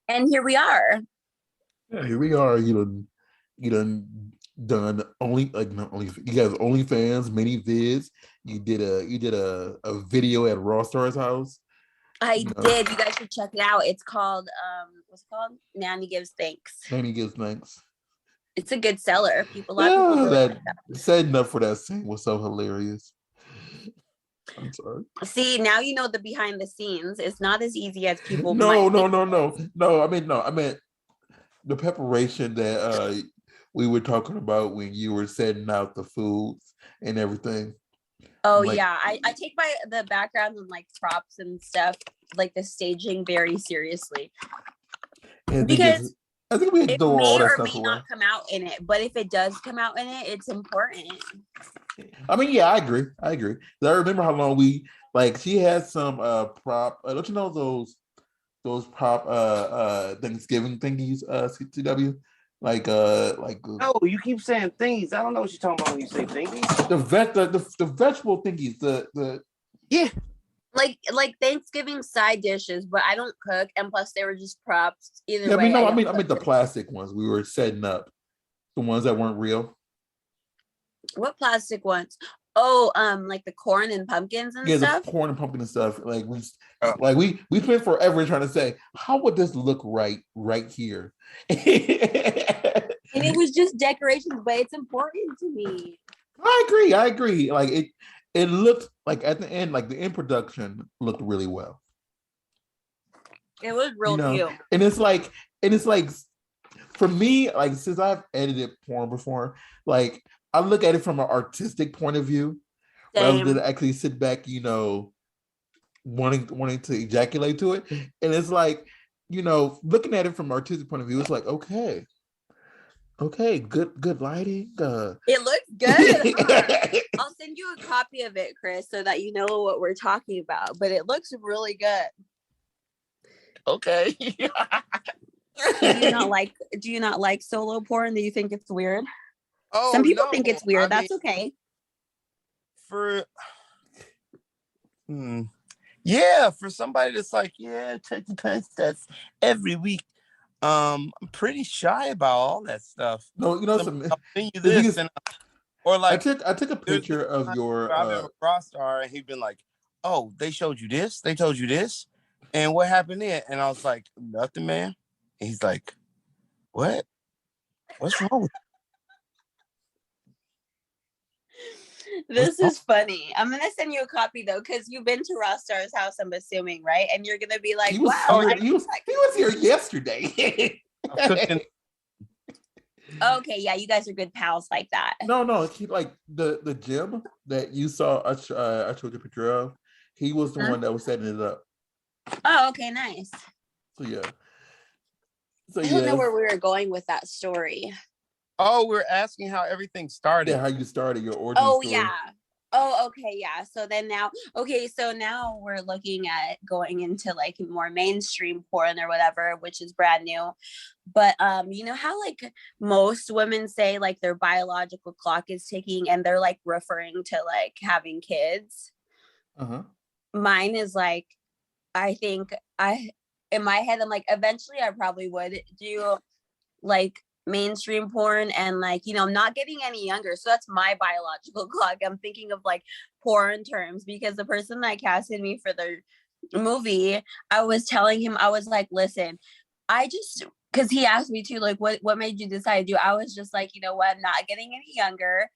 Speaker 3: and here we are.
Speaker 1: Yeah, here we are. You done only like not only you guys OnlyFans, many vids. You did a video at Raw Star's house.
Speaker 3: I did. You guys should check it out. It's called what's it called? Nanny Gives Thanks.
Speaker 1: Nanny Gives Thanks.
Speaker 3: It's a good seller. A lot of people really like that.
Speaker 1: Setting up for that scene was so hilarious. I'm sorry.
Speaker 3: See, now you know the behind the scenes. It's not as easy as people.
Speaker 1: No. I meant the preparation that we were talking about when you were setting out the foods and everything.
Speaker 3: Oh
Speaker 1: Like,
Speaker 3: yeah, I take the background and like props and stuff, like the staging, very seriously because
Speaker 1: I think we
Speaker 3: it
Speaker 1: throw all
Speaker 3: may
Speaker 1: that
Speaker 3: or
Speaker 1: stuff
Speaker 3: may
Speaker 1: away.
Speaker 3: not come out in it, but if it does come out in it, it's important.
Speaker 1: I mean, yeah, I agree. I agree. 'Cause I remember how long we like. She had some prop. Don't you know those prop Thanksgiving thingies? CW, like
Speaker 2: No, you keep saying things. I don't know what you're talking about when you say thingies.
Speaker 1: the vegetable thingies. The
Speaker 2: Yeah.
Speaker 3: Like Thanksgiving side dishes, but I don't cook, and plus they were just props. Either
Speaker 1: yeah. I mean,
Speaker 3: way,
Speaker 1: no.
Speaker 3: I
Speaker 1: I
Speaker 3: don't
Speaker 1: mean,
Speaker 3: cook.
Speaker 1: the plastic ones we were setting up. The ones that weren't real.
Speaker 3: What plastic ones? Oh, like the corn and pumpkins and
Speaker 1: Yeah, the
Speaker 3: stuff.
Speaker 1: corn and pumpkin and stuff.
Speaker 2: Oh.
Speaker 1: We spent forever trying to say how would this look right here.
Speaker 3: And it was just decorations, but it's important to me.
Speaker 1: I agree. Like it looked like at the end, like the end production looked really well.
Speaker 3: It was
Speaker 1: You
Speaker 3: real
Speaker 1: know,
Speaker 3: cute.
Speaker 1: and it's like for me, like since I've edited porn before, like I look at it from an artistic point of view rather than
Speaker 3: Same.
Speaker 1: actually sit back, wanting to ejaculate to it. And it's like, looking at it from an artistic point of view, it's like, okay, good lighting.
Speaker 3: It looks good, huh? I'll send you a copy of it, Chris, so that you know what we're talking about. But it looks really good.
Speaker 2: Okay.
Speaker 3: Do you not like solo porn? Do you think it's weird?
Speaker 2: Oh,
Speaker 3: Some people
Speaker 2: no.
Speaker 3: think it's weird.
Speaker 2: I
Speaker 3: That's okay.
Speaker 2: Yeah, for somebody that's like, yeah, take the pen stats every week. I'm pretty shy about all that stuff.
Speaker 1: No,
Speaker 2: I'll send you
Speaker 1: the thing
Speaker 2: this,
Speaker 1: is,
Speaker 2: and or
Speaker 1: I
Speaker 2: like,
Speaker 1: took a
Speaker 2: there's
Speaker 1: picture
Speaker 2: been
Speaker 1: of
Speaker 2: times
Speaker 1: your
Speaker 2: where I've been with Frostar, and he'd been like, "Oh, they showed you this, they told you this, and what happened there?" And I was like, "Nothing, man." And he's like, "What? What's wrong with
Speaker 3: This is funny. I'm gonna send you a copy though, because you've been to Ross Star's house, I'm assuming, right? And you're gonna be like,
Speaker 1: he was
Speaker 3: wow.
Speaker 1: here, he was here yesterday.
Speaker 2: I'm cooking?"
Speaker 3: Okay, yeah, you guys are good pals like that.
Speaker 1: No, he like the gym that you saw. I showed you a picture of. He was the one that was setting it up.
Speaker 3: Oh, okay, nice.
Speaker 1: So yeah.
Speaker 3: I don't know where we were going with that story.
Speaker 2: Oh, we're asking how everything started.
Speaker 1: Yeah, how you started your origin story.
Speaker 3: Yeah. Oh, okay, yeah. So now we're looking at going into like more mainstream porn or whatever, which is brand new. But you know how like most women say like their biological clock is ticking and they're like referring to like having kids.
Speaker 1: Uh-huh.
Speaker 3: Mine is like, I think in my head, I'm like, eventually I probably would do like mainstream porn and like, I'm not getting any younger. So that's my biological clock. I'm thinking of like porn terms because the person that casted me for the movie, I was telling him, I was like, listen, because he asked me to like, what made you decide to do? I was just like, you know what, I'm not getting any younger.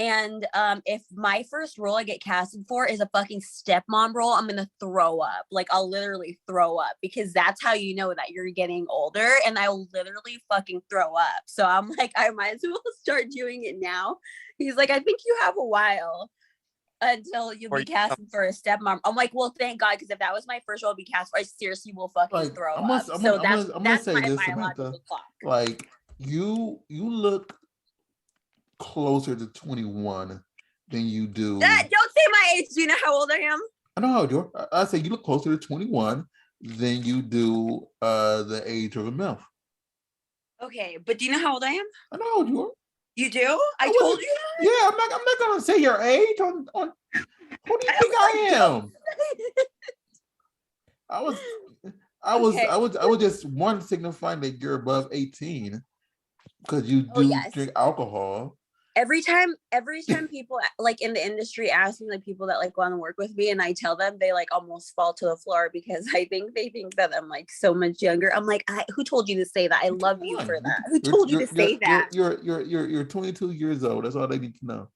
Speaker 3: And if my first role I get casted for is a fucking stepmom role, I'm gonna throw up. Like I'll literally throw up because that's how you know that you're getting older, and I'll literally fucking throw up. So I'm like, I might as well start doing it now. He's like, I think you have a while until you'll be casted for a stepmom. I'm like, well, thank God, because if that was my first role to be cast for, I seriously will fucking
Speaker 1: Like
Speaker 3: throw
Speaker 1: I'm
Speaker 3: up.
Speaker 1: gonna say
Speaker 3: my
Speaker 1: this,
Speaker 3: biological
Speaker 1: Samantha.
Speaker 3: clock.
Speaker 1: Like you look closer to 21 than you do.
Speaker 3: Don't say my age. Do you know how old I am?
Speaker 1: I know how old you are. I say you look closer to 21 than you do the age of a MILF.
Speaker 3: Okay, but do you know how old I am?
Speaker 1: I know how old you are.
Speaker 3: You do? I told you that?
Speaker 1: Yeah, I'm not gonna say your age on who do you think I am? I was just one signifying that you're above 18 because you do drink alcohol.
Speaker 3: Every time people like in the industry ask me, like people that like want to work with me, and I tell them, they like almost fall to the floor because they think that I'm like so much younger. I'm like, who told you to say that? I love you for that. Who told you to say that?
Speaker 1: You're 22 years old. That's all they need to know.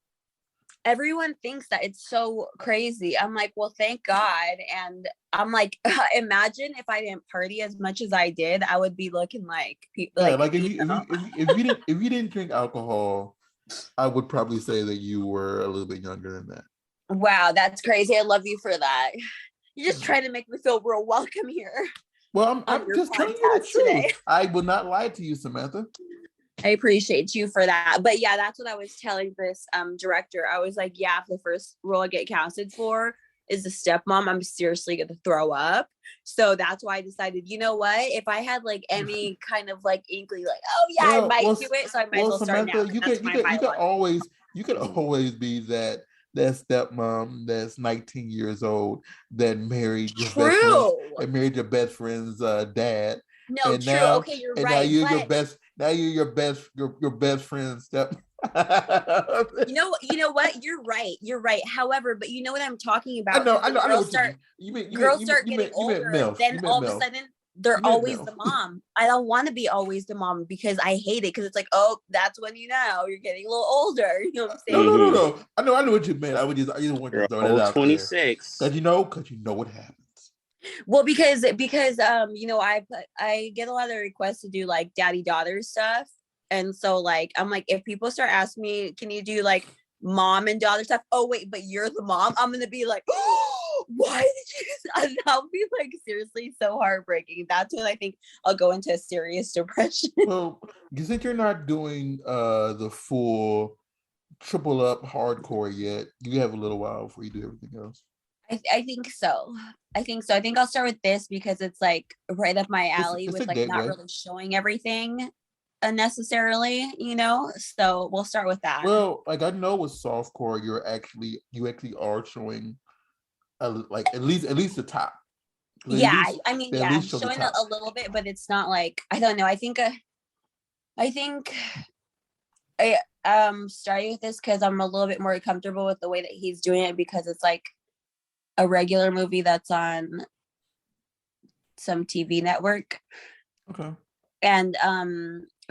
Speaker 3: Everyone thinks that. It's so crazy. I'm like, well, thank God. And I'm like, imagine if I didn't party as much as I did, I would be looking like people.
Speaker 1: Yeah, like if you didn't drink alcohol, I would probably say that you were a little bit younger than that.
Speaker 3: Wow, that's crazy. I love you for that. You're just trying to make me feel real welcome here
Speaker 1: Well,
Speaker 3: on
Speaker 1: I'm
Speaker 3: your
Speaker 1: just telling you the
Speaker 3: podcast
Speaker 1: truth.
Speaker 3: today.
Speaker 1: I will not lie to you, Samantha.
Speaker 3: I appreciate you for that. But yeah, that's what I was telling this director. I was like, yeah, if the first role I get casted for is the stepmom, I'm seriously gonna throw up. So that's why I decided, you know what? If I had like any kind of like inkling, like, oh yeah, I might do it, so I might as well start now.
Speaker 1: Samantha,
Speaker 3: That's my byline.
Speaker 1: you could always be that stepmom that's 19 years old that married
Speaker 3: True.
Speaker 1: your best friend's dad.
Speaker 3: No,
Speaker 1: And
Speaker 3: true.
Speaker 1: now
Speaker 3: Okay, you're
Speaker 1: and now
Speaker 3: right.
Speaker 1: you're
Speaker 3: But
Speaker 1: your best friend's step.
Speaker 3: you know what? You're right. You're right. However, but you know what I'm talking
Speaker 1: I
Speaker 3: about?
Speaker 1: know,
Speaker 3: Because when
Speaker 1: I know
Speaker 3: girls
Speaker 1: what you
Speaker 3: start
Speaker 1: mean.
Speaker 3: girls start getting
Speaker 1: You meant
Speaker 3: older,
Speaker 1: MILF.
Speaker 3: then
Speaker 1: You meant
Speaker 3: all of a
Speaker 1: MILF.
Speaker 3: sudden they're
Speaker 1: You meant
Speaker 3: always
Speaker 1: MILF.
Speaker 3: the mom. I don't want to be always the mom because I hate it because it's like, oh, that's when you know you're getting a little older. You know what I'm saying?
Speaker 1: No. I know what you meant. I just want to throw that out
Speaker 2: 26.
Speaker 1: there. Because you know what happens.
Speaker 3: Well, because you know, I get a lot of requests to do like daddy daughter stuff. And so like I'm like, if people start asking me, can you do like mom and daughter stuff? Oh wait, but you're the mom. I'm gonna be like, oh, why did you? That'll be like seriously so heartbreaking. That's when I think I'll go into a serious depression.
Speaker 1: Well, you think you're not doing the full triple up hardcore yet? You have a little while before you do everything else.
Speaker 3: I think so. I think so. I think I'll start with this because it's like right up my alley
Speaker 1: It's
Speaker 3: with
Speaker 1: a
Speaker 3: like not
Speaker 1: gateway.
Speaker 3: really showing everything unnecessarily, you know. So we'll start with that.
Speaker 1: Well, like I know with softcore, you actually are showing like at least the top.
Speaker 3: Yeah, I mean,
Speaker 1: At
Speaker 3: yeah, I'm
Speaker 1: least show the
Speaker 3: showing
Speaker 1: top.
Speaker 3: a little bit, but it's not like I don't know. I think I starting with this because I'm a little bit more comfortable with the way that he's doing it because it's like a regular movie that's on some TV network.
Speaker 1: Okay.
Speaker 3: And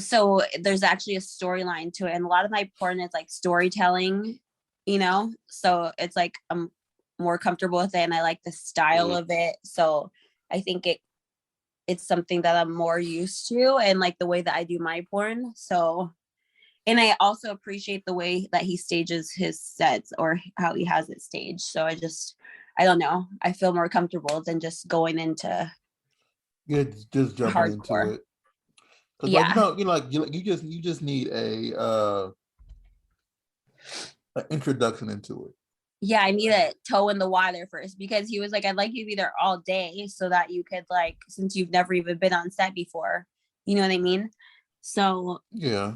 Speaker 3: so there's actually a storyline to it, and a lot of my porn is like storytelling, you know, so it's like I'm more comfortable with it and I like the style of it, so I think it's something that I'm more used to and like the way that I do my porn. So, and I also appreciate the way that he stages his sets or how he has it staged. So I don't know, I feel more comfortable than just going into
Speaker 1: just jumping into
Speaker 3: hardcore.
Speaker 1: it. Because
Speaker 3: Yeah.
Speaker 1: you just need an introduction into it.
Speaker 3: Yeah, I need a toe in the water first because he was like, I'd like you to be there all day so that you could like, since you've never even been on set before, you know what I mean? So
Speaker 1: yeah,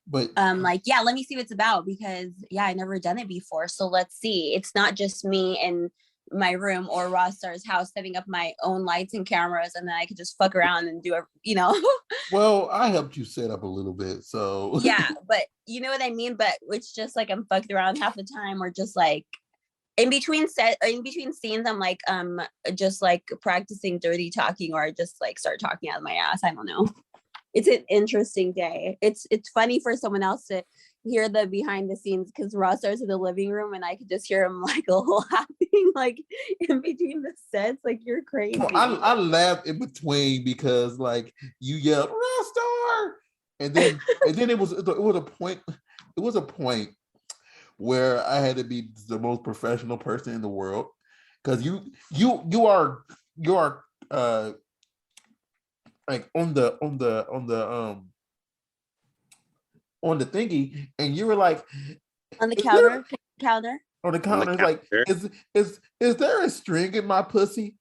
Speaker 1: but
Speaker 3: like, yeah, let me see what it's about because yeah, I never done it before. So let's see. It's not just me in my room or Ross Star's house setting up my own lights and cameras and then I could just fuck around and do it, you know.
Speaker 1: well, I helped you set up a little bit, so
Speaker 3: Yeah, but you know what I mean? But it's just like I'm fucked around half the time or just like in between scenes I'm like just like practicing dirty talking or I just like start talking out of my ass. I don't know. It's an interesting day. It's funny for someone else to hear the behind the scenes because Ross starts in the living room and I could just hear him like laughing like in between the sets. Like you're crazy.
Speaker 1: Well, I laughed in between because like you yelled Ross Star, and then it was a point where I had to be the most professional person in the world because you are like on the thingy, and you were like
Speaker 3: on the counter.
Speaker 1: On the counter, it's like, is there a string in my pussy?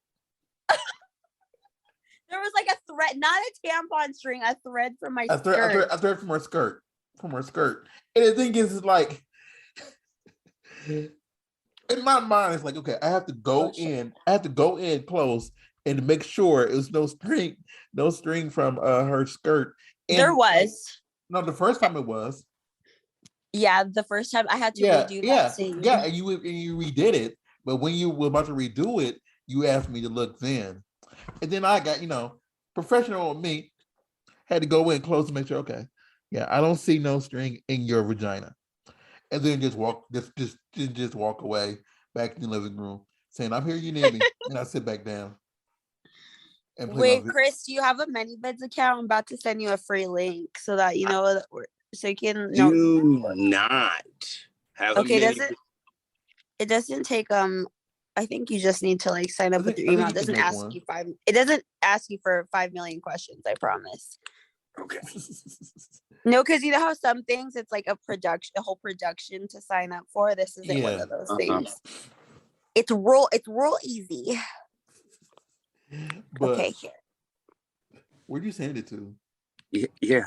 Speaker 3: There was like a thread, not a tampon string, a thread from my skirt.
Speaker 1: A thread from her skirt. And the thing is like, in my mind, it's like, okay, I have to go in close and make sure it was no string from her skirt. And
Speaker 3: there was.
Speaker 1: No, the first time it was.
Speaker 3: Yeah, the first time I had to redo that scene.
Speaker 1: Yeah, and you redid it, but when you were about to redo it, you asked me to look then. And then I got, professional with me, had to go in close to make sure, okay, yeah, I don't see no string in your vagina. And then just walk away back in the living room, saying, I'm here, you need me. And I sit back down.
Speaker 3: Wait, Chris, do you have a ManyVids account? I'm about to send you a free link so that you know so you can
Speaker 2: do not have
Speaker 3: okay, does it?
Speaker 4: It doesn't take I think you just need to like sign up with your email. It doesn't ask you it doesn't ask you for 5 million questions, I promise.
Speaker 2: Okay.
Speaker 4: No, because you know how some things it's like a whole production to sign up for. This isn't one of those things. It's real easy.
Speaker 1: But
Speaker 4: okay, here.
Speaker 1: Where'd you send it to?
Speaker 2: Yeah.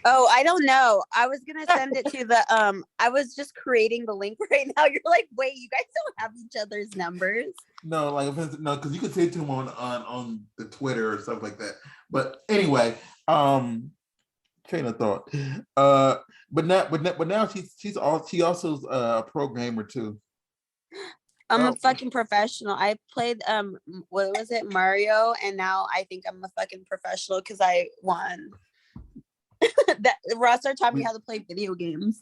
Speaker 4: Oh, I don't know. I was gonna send it to the I was just creating the link right now. You're like, wait, you guys don't have each other's numbers?
Speaker 1: No, no, because you could send it to him on the Twitter or stuff like that. But anyway, train of thought. But now she also's a programmer too.
Speaker 4: I'm a fucking professional. I played what was it, Mario, and now I think I'm a fucking professional because I won. That Rossar taught me how to play video games.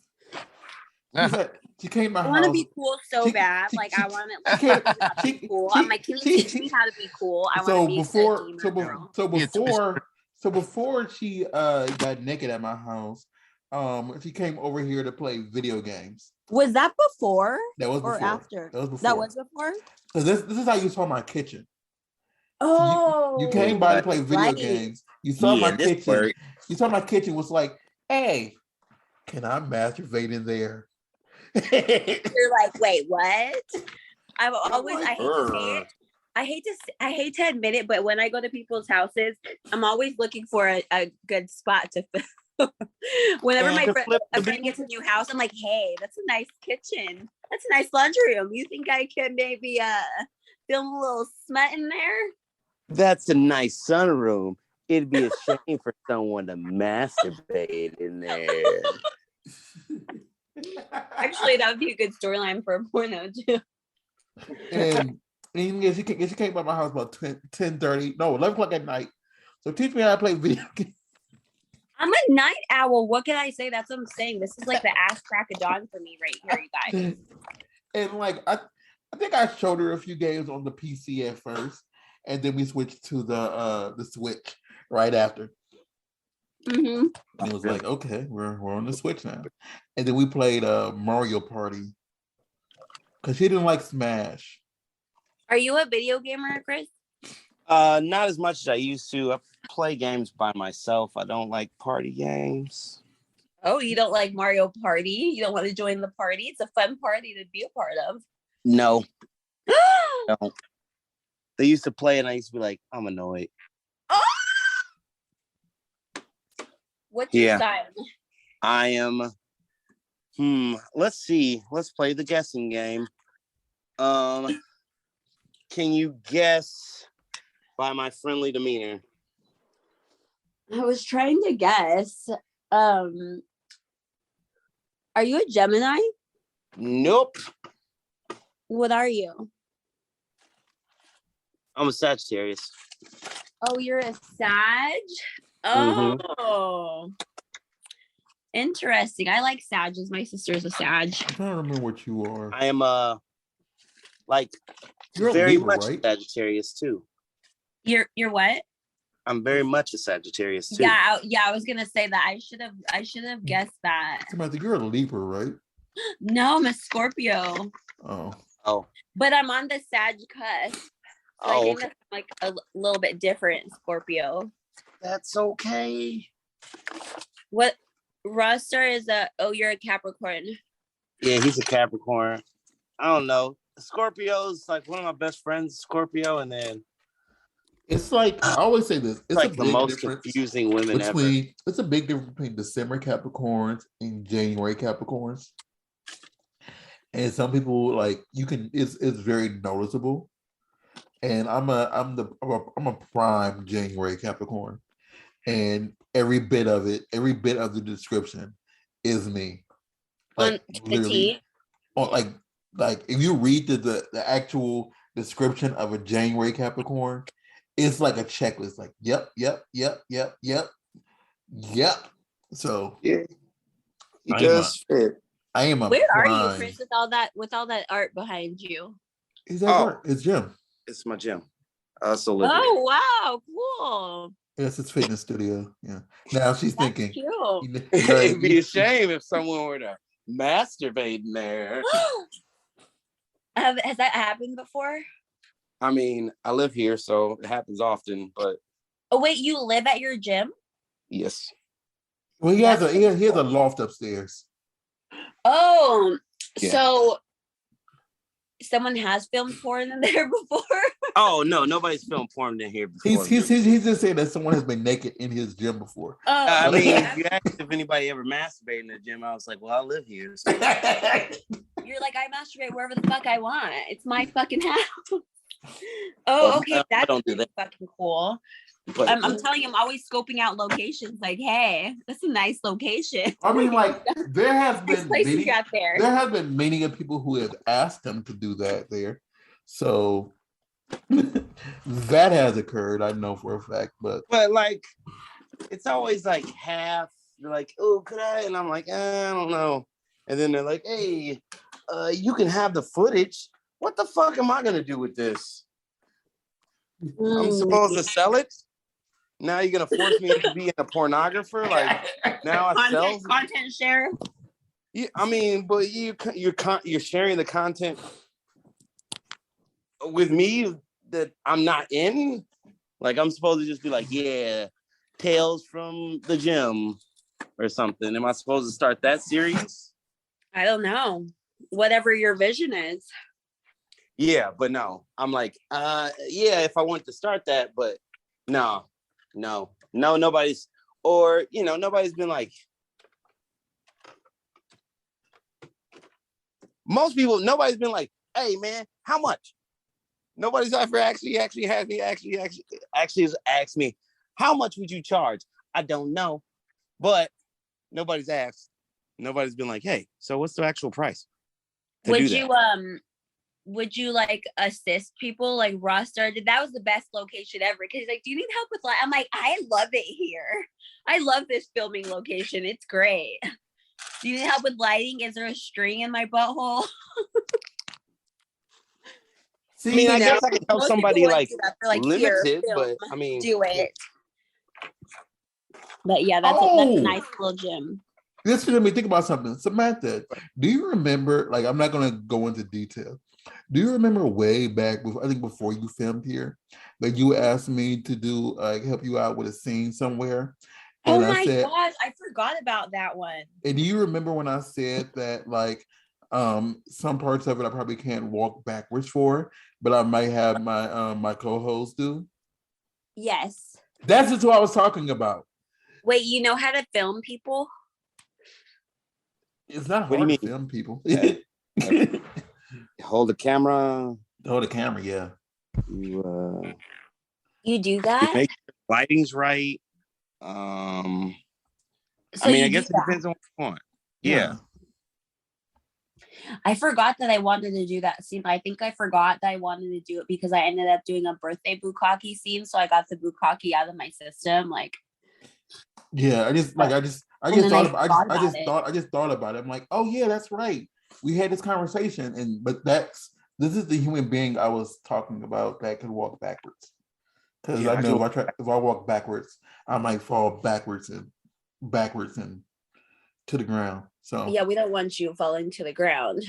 Speaker 1: She came to my house.
Speaker 4: I want to be cool so bad. I want to be cool. I'm like, can you teach me how to be cool? I want to be a girl.
Speaker 1: So before she got naked at my house, she came over here to play video games.
Speaker 4: Was that before?
Speaker 1: That was before.
Speaker 4: Or after?
Speaker 1: That was before.
Speaker 4: That was before?
Speaker 1: So this is how you saw my kitchen.
Speaker 4: Oh,
Speaker 1: you came by to play video games. You saw my kitchen. You saw my kitchen was like, hey, can I masturbate in there?
Speaker 4: You're like, wait, what? I hate to admit it, but when I go to people's houses, I'm always looking for a good spot to film. Whenever a friend gets a new house, I'm like, hey, that's a nice kitchen. That's a nice laundry room. You think I could maybe film a little smut in there?
Speaker 2: That's a nice sunroom. It'd be a shame for someone to masturbate in there.
Speaker 4: Actually, that would be a good storyline for a porno too.
Speaker 1: And she came by my house about 10:30, no, 11 o'clock at night. So teach me how to play video games.
Speaker 4: I'm a night owl. What can I say? That's what I'm saying. This is like the ass crack of dawn for me right here, you guys.
Speaker 1: And I think I showed her a few games on the PC at first, and then we switched to the Switch right after.
Speaker 4: Mm-hmm.
Speaker 1: And it was like, okay, we're on the Switch now. And then we played Mario Party because she didn't like Smash.
Speaker 4: Are you a video gamer, Chris?
Speaker 2: Not as much as I used to. I play games by myself. I don't like party games.
Speaker 4: Oh, you don't like Mario Party? You don't want to join the party? It's a fun party to be a part of.
Speaker 2: No. No. They used to play and I used to be like, I'm annoyed.
Speaker 4: Oh! What's your style?
Speaker 2: I am. Let's see. Let's play the guessing game. Can you guess by my friendly demeanor?
Speaker 4: I was trying to guess. Are you a Gemini?
Speaker 2: Nope.
Speaker 4: What are you?
Speaker 2: I'm a Sagittarius.
Speaker 4: Oh, you're a Sag? Oh. Interesting. I like Sages. My sister's a Sag.
Speaker 1: I'm trying to remember what you are.
Speaker 2: I am
Speaker 1: you're
Speaker 2: very
Speaker 1: Libra,
Speaker 2: much
Speaker 1: right?
Speaker 2: Sagittarius too.
Speaker 4: You're what?
Speaker 2: I'm very much a Sagittarius too.
Speaker 4: Yeah, I was gonna say that. I should have guessed that.
Speaker 1: Samantha, you're a Libra, right?
Speaker 4: No, I'm a Scorpio.
Speaker 2: Oh.
Speaker 4: But I'm on the Sag cusp. So I think that's like a little bit different, Scorpio.
Speaker 2: That's okay.
Speaker 4: What Roster is you're a Capricorn.
Speaker 2: Yeah, he's a Capricorn. I don't know. Scorpio's like one of my best friends, Scorpio, and then
Speaker 1: it's like I always say this. It's
Speaker 2: like the most confusing women ever.
Speaker 1: It's a big difference between December Capricorns and January Capricorns. And some people it's very noticeable. And I'm a prime January Capricorn. And every bit of the description is me. Like literally, like if you read the actual description of a January Capricorn, it's like a checklist. Like yep. So
Speaker 2: yeah, he does fit.
Speaker 1: I am a.
Speaker 4: Where are you, Chris? With all that art behind you?
Speaker 1: Is that art? It's Jim.
Speaker 2: It's my gym.
Speaker 4: Oh wow, cool.
Speaker 1: Yes, it's fitness studio. Yeah. Now she's thinking.
Speaker 4: Cute.
Speaker 2: It'd be a shame if someone were to masturbate in there.
Speaker 4: Has that happened before?
Speaker 2: I mean, I live here, so it happens often, but
Speaker 4: Oh wait, you live at your gym?
Speaker 2: yes.
Speaker 1: Well, he has a loft upstairs.
Speaker 4: Oh,
Speaker 2: Yeah.
Speaker 4: so someone has filmed porn in there before?
Speaker 2: Oh no, nobody's filmed porn in here before.
Speaker 1: He's just saying that someone has been naked in his gym before.
Speaker 4: Oh,
Speaker 2: I mean, you asked if anybody ever masturbated in the gym. I was like, well, I live here. So.
Speaker 4: You're like, I masturbate wherever the fuck I want. It's my fucking house. Oh, okay, that's
Speaker 2: don't do that.
Speaker 4: fucking cool.
Speaker 2: But
Speaker 4: I'm telling you, I'm always scoping out locations. Like, hey, that's a nice location.
Speaker 1: I mean, like there has been
Speaker 4: place you got there.
Speaker 1: There have been many of people who have asked him to do that there, so that has occurred. I know for a fact, but
Speaker 2: like, it's always like half. They're like, oh, could I? And I'm like, I don't know. And then they're like, hey, you can have the footage. What the fuck am I gonna do with this? I'm supposed to sell it. Now you're gonna force me into being a pornographer? Like now I sell
Speaker 4: content share.
Speaker 2: Yeah, I mean, but you're sharing the content with me that I'm not in. Like I'm supposed to just be like, yeah, tales from the gym or something. Am I supposed to start that series?
Speaker 4: I don't know. Whatever your vision is.
Speaker 2: Yeah, but no. I'm like, yeah, if I want to start that, but no, nobody's, or nobody's been like, most people, nobody's been like, hey man, how much? Nobody's ever actually has asked me, how much would you charge? I don't know, but nobody's asked. Nobody's been like, hey, so what's the actual price?
Speaker 4: Would you like assist people like Ross started? That was the best location ever because he's like, do you need help with light? I'm like, I love it here. I love this filming location. It's great. Do you need help with lighting? Is there a string in my butthole?
Speaker 2: See, I mean, I guess I could help somebody like limited, but I mean,
Speaker 4: do it. But yeah, that's a nice little gym.
Speaker 1: This made me think about something. Samantha, do you remember, like, I'm not going to go into detail. Do you remember way back, I think before you filmed here, that you asked me to do, help you out with a scene somewhere?
Speaker 4: And gosh, I forgot about that one.
Speaker 1: And do you remember when I said that, like, some parts of it I probably can't walk backwards for, but I might have my my co-host do?
Speaker 4: Yes.
Speaker 1: That's just what I was talking about.
Speaker 4: Wait, you know how to film people?
Speaker 1: It's not hard to film people.
Speaker 2: Hold the camera.
Speaker 1: Hold the camera, yeah.
Speaker 4: You do that?
Speaker 2: You make sure the lighting's right.
Speaker 4: So
Speaker 2: I mean, I guess it depends on what you want. Yeah.
Speaker 4: I forgot that I wanted to do that scene. I think I forgot that I wanted to do it because I ended up doing a birthday bukkake scene. So I got the bukkake out of my system. Like,
Speaker 1: yeah, I just thought about it. I'm like, oh yeah, that's right. We had this conversation, but this is the human being I was talking about that can walk backwards. Because I know if I walk backwards, I might fall backwards and to the ground. So
Speaker 4: yeah, we don't want you falling to the ground.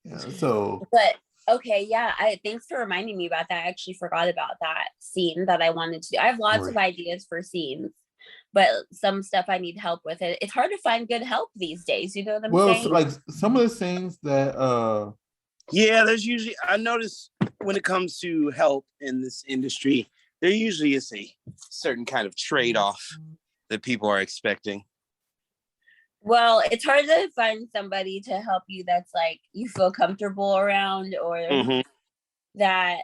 Speaker 1: Yeah. So,
Speaker 4: but okay, yeah. Thanks for reminding me about that. I actually forgot about that scene that I wanted to do. I have lots of ideas for scenes, but some stuff I need help with. It's hard to find good help these days. You know what I'm saying?
Speaker 1: So, like some of the things that.
Speaker 2: Yeah, there's usually, I notice when it comes to help in this industry, there usually is a certain kind of trade-off that people are expecting.
Speaker 4: Well, it's hard to find somebody to help you that's like you feel comfortable around, or that,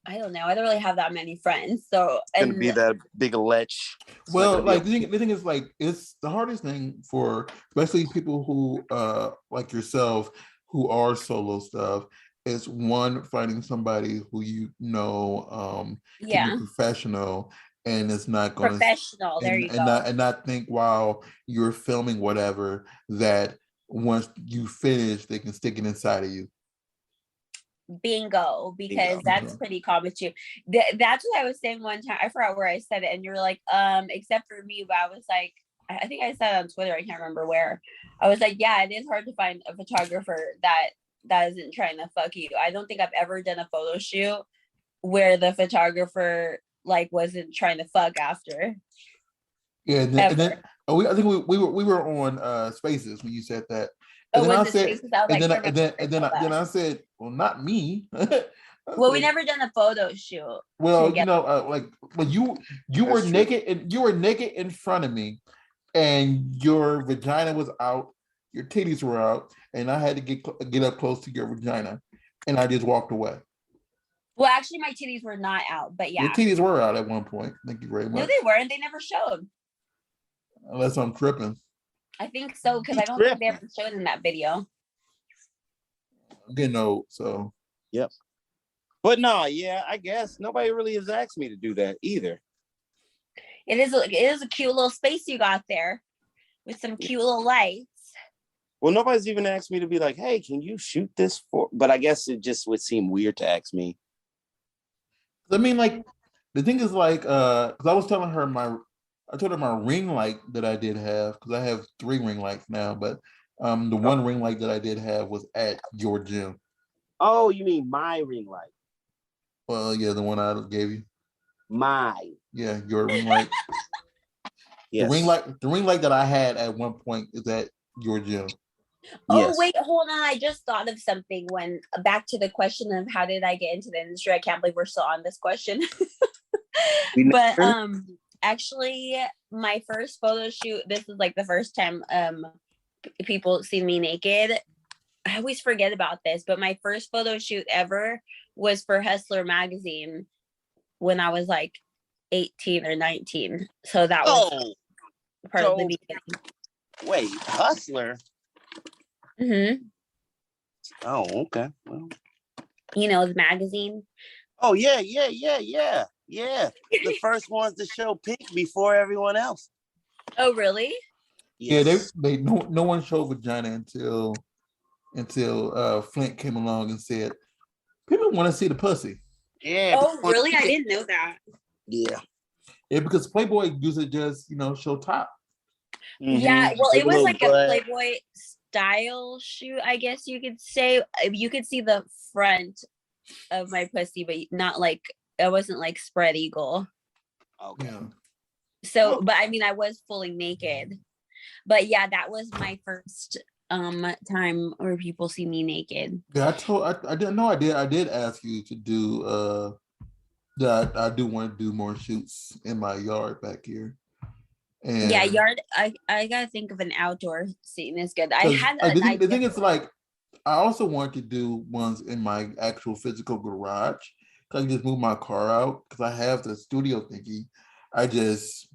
Speaker 4: I don't know. I don't really have that many friends, so
Speaker 2: it's gonna be that big a lech.
Speaker 1: Well, like the thing is, like, it's the hardest thing for especially people who like yourself who are solo stuff. Is one, finding somebody who can be professional. And it's not going
Speaker 4: professional. There you go.
Speaker 1: And not think while you're filming whatever that once you finish, they can stick it inside of you.
Speaker 4: Bingo, because that's pretty common too. That's what I was saying one time. I forgot where I said it, and you were like, except for me. But I was like, I think I said it on Twitter. I can't remember where. I was like, yeah, it is hard to find a photographer that that isn't trying to fuck you. I don't think I've ever done a photo shoot where the photographer like wasn't trying to fuck after.
Speaker 1: Yeah, and then I think we were on Spaces when you said that. And then I said, then I said, well, not me.
Speaker 4: Well, we never done a photo shoot.
Speaker 1: Well, like when you were naked and you were naked in front of me, and your vagina was out, your titties were out, and I had to get up close to your vagina, and I just walked away.
Speaker 4: Well, actually, my titties were not out, but yeah,
Speaker 1: your titties were out at one point. Thank you very much.
Speaker 4: No, they weren't. They never showed.
Speaker 1: Unless I'm tripping.
Speaker 4: I think so, because I don't think they ever showed in that video.
Speaker 1: I'm getting old, so.
Speaker 2: Yep. But no, yeah, I guess nobody really has asked me to do that either.
Speaker 4: It is a cute little space you got there with some cute little lights.
Speaker 2: Well, nobody's even asked me to be like, hey, can you shoot this for? But I guess it just would seem weird to ask me.
Speaker 1: I mean, like, the thing is, like, because I was telling her I told her my ring light that I did have, because I have 3 ring lights now, but the one ring light that I did have was at your gym.
Speaker 2: Oh, you mean my ring light?
Speaker 1: Well, yeah, the one I gave you. Yeah, your ring light. Yes. The ring light that I had at one point is at your gym.
Speaker 4: Oh, yes. Wait, hold on. I just thought of something when back to the question of how did I get into the industry? I can't believe we're still on this question. But actually, my first photo shoot, this is like the first time people see me naked. I always forget about this, but my first photo shoot ever was for Hustler magazine when I was like 18 or 19. So that was part of the beginning.
Speaker 2: Wait, Hustler?
Speaker 4: Mm-hmm.
Speaker 2: Oh, okay. Well,
Speaker 4: the magazine.
Speaker 2: Oh, yeah. The first ones to show pink before everyone else.
Speaker 4: Oh, really?
Speaker 1: Yes. Yeah, no one showed vagina until Flint came along and said, people want to see the pussy.
Speaker 2: Yeah.
Speaker 4: Oh, really? I didn't know that.
Speaker 2: Yeah.
Speaker 1: Yeah, because Playboy usually just, show top.
Speaker 4: Mm-hmm. Yeah, well, it was like a Playboy style shoot, I guess you could say. You could see the front of my pussy, but not like, it wasn't like spread eagle.
Speaker 2: Okay.
Speaker 1: Yeah.
Speaker 4: So, but I mean, I was fully naked. But yeah, that was my first time where people see me naked.
Speaker 1: Yeah, I didn't know I did ask you to do that I do want to do more shoots in my yard back here. And
Speaker 4: yeah, yard. I gotta think of an outdoor scene is good. I had
Speaker 1: the thing is, like, I also want to do ones in my actual physical garage. I can just move my car out because I have the studio thingy. I just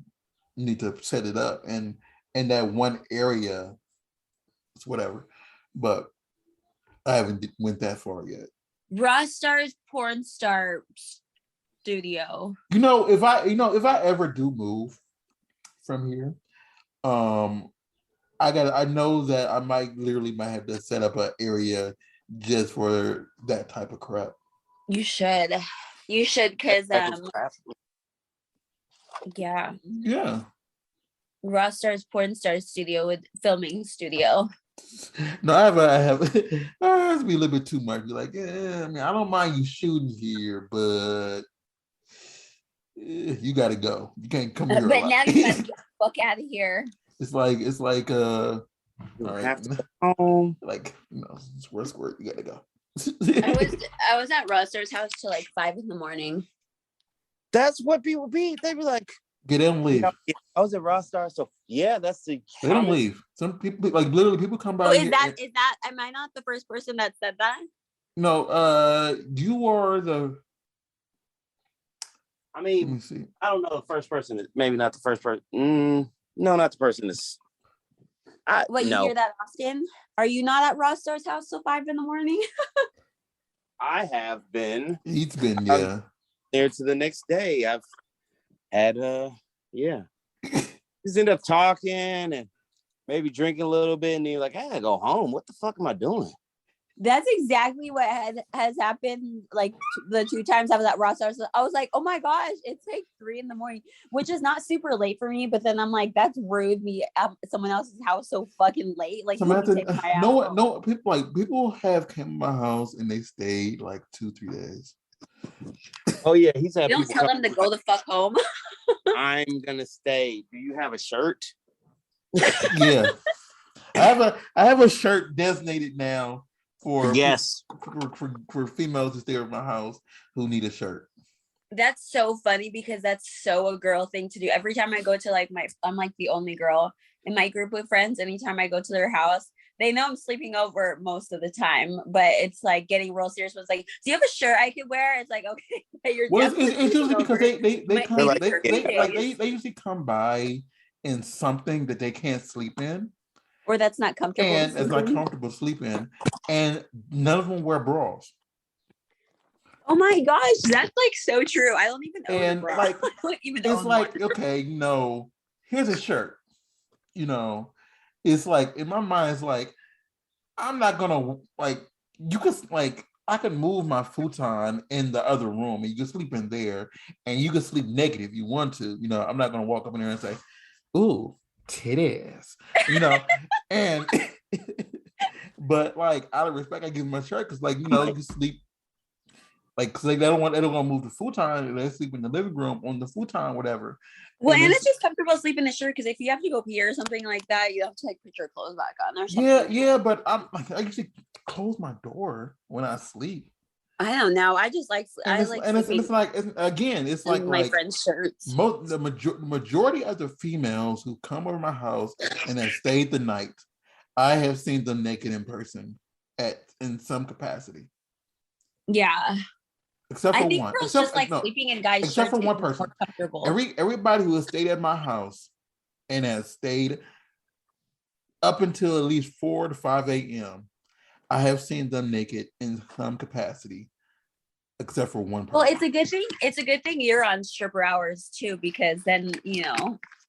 Speaker 1: need to set it up, and in that one area, it's whatever. But I haven't went that far yet.
Speaker 4: Rockstar's porn star studio.
Speaker 1: If I ever do move from here, I know that I might have to set up an area just for that type of crap.
Speaker 4: You should because yeah Rockstar's porn star studio with filming studio.
Speaker 1: No, I have it has to be a little bit too much. You're like, I mean, I don't mind you shooting here, but you gotta go. You can't come here.
Speaker 4: But now you gotta get the fuck out of here.
Speaker 1: It's like
Speaker 2: you have to go home.
Speaker 1: Like, squirt, you gotta go.
Speaker 4: I was at Rockstar's house till like 5 a.m.
Speaker 2: That's what people be. They be like,
Speaker 1: get in and leave.
Speaker 2: I was at Rockstar, so yeah, that's the.
Speaker 1: They don't leave. Some people, like, literally, people come by.
Speaker 4: Oh, is that? Am I not the first person that said that?
Speaker 1: No, you are the.
Speaker 2: I mean, let me see. I don't know the first person. Maybe not the first person. No, not the person. You
Speaker 4: hear that often? Are you not at Rockstar's house till 5 a.m?
Speaker 2: I have been.
Speaker 1: He's been, yeah.
Speaker 2: There to the next day. I've had yeah. Just end up talking and maybe drinking a little bit, and you're like, I gotta go home. What the fuck am I doing?
Speaker 4: That's exactly what has happened. Like the 2 times I was at Ross, I was like, oh my gosh, it's like 3 a.m, which is not super late for me. But then I'm like, that's rude. Me at someone else's house so fucking late. Like,
Speaker 1: Samantha,
Speaker 4: my
Speaker 1: no, people have came to my house and they stayed like 2-3 days.
Speaker 2: Oh yeah, he's had.
Speaker 3: You don't tell them to go the fuck home.
Speaker 2: I'm gonna stay. Do you have a shirt?
Speaker 1: Yeah, I have a shirt designated now for females to stay at my house who need a shirt.
Speaker 3: That's so funny because that's so a girl thing to do. Every time I go to I'm like the only girl in my group of friends. Anytime I go to their house, they know I'm sleeping over most of the time, but it's like getting real serious. It's like, do you have a shirt I could wear? It's like, okay, you're
Speaker 1: it's usually because they usually come by in something that they can't sleep in,
Speaker 4: or that's not comfortable,
Speaker 1: and it's not comfortable to sleep in, and none of them wear bras.
Speaker 4: Oh my gosh, that's like so true. I don't even own
Speaker 1: and
Speaker 4: a bra.
Speaker 1: Like
Speaker 4: I don't even
Speaker 1: it's
Speaker 4: own
Speaker 1: like
Speaker 4: one.
Speaker 1: Okay, here's a shirt. It's like in my mind, it's like I'm not gonna you can I can move my futon in the other room and you can sleep in there and you can sleep naked if you want to. I'm not gonna walk up in there and say, "Ooh, titties," and but out of respect, I give them my shirt because you can sleep. Because they don't want to move the futon and they sleep in the living room on the futon, whatever.
Speaker 4: Well, and it's just comfortable sleeping in a shirt because if you have to go pee or something like that, you have to put your clothes back on or something.
Speaker 1: Yeah, but I usually close my door when I sleep.
Speaker 4: I don't know. I just like
Speaker 1: it's like
Speaker 4: my friend's shirts.
Speaker 1: The majority of the females who come over my house and have stayed the night, I have seen them naked in person in some capacity.
Speaker 4: Yeah.
Speaker 1: Except for
Speaker 3: I think
Speaker 1: one.
Speaker 3: girls just sleeping in guys'
Speaker 1: except
Speaker 3: shirts
Speaker 1: for one person. Everybody who has stayed at my house and has stayed up until at least 4 to 5 a.m., I have seen them naked in some capacity, except for one person.
Speaker 4: Well, it's a good thing. It's a good thing you're on stripper hours too, because then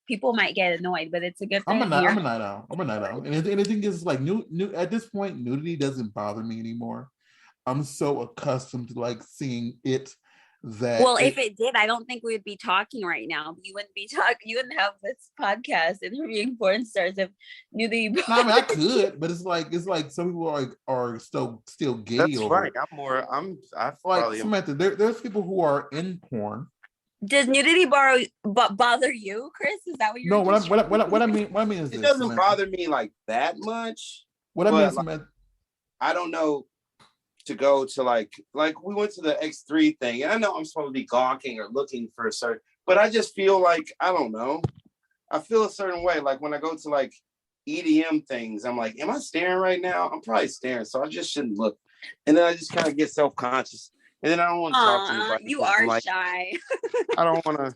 Speaker 4: people might get annoyed. But it's a good thing.
Speaker 1: I'm a night owl. And the thing is, at this point, nudity doesn't bother me anymore. I'm so accustomed to seeing it that.
Speaker 4: Well, if it did, I don't think we would be talking right now. You wouldn't be talking. You wouldn't have this podcast interviewing porn stars if nudity.
Speaker 1: No, I mean I could, but it's like some people are still gay.
Speaker 2: That's
Speaker 1: over
Speaker 2: right. I
Speaker 1: Samantha. There's people who are in porn.
Speaker 4: Does nudity bother you, Chris? Is that what you're?
Speaker 1: No, what I mean is
Speaker 2: it doesn't bother me like that much.
Speaker 1: What I mean, Samantha,
Speaker 2: I don't know. To go to like we went to the X3 thing, and I know I'm supposed to be gawking or looking for a certain, but I just feel like I don't know. I feel a certain way. Like when I go to EDM things, I'm like, am I staring right now? I'm probably staring, so I just shouldn't look. And then I just kind of get self-conscious, and then I don't want to talk to anybody.
Speaker 4: You are shy.
Speaker 2: I don't want to.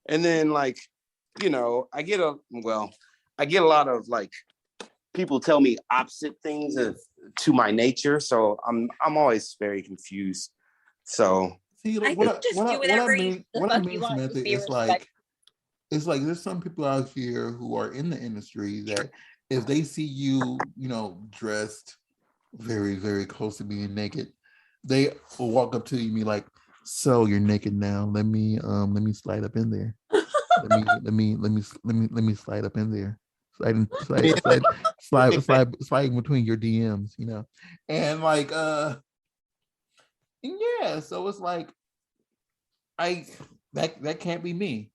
Speaker 2: And then I get a lot of people tell me opposite things to my nature, so I'm always very confused. So
Speaker 1: what I mean, Samantha, it's like there's some people out here who are in the industry that if they see you, dressed very, very close to being naked, they will walk up to you and be like, "So you're naked now? Let me slide up in there. let me slide up in there." Slide between your DMs, and yeah. So it's like that can't be me,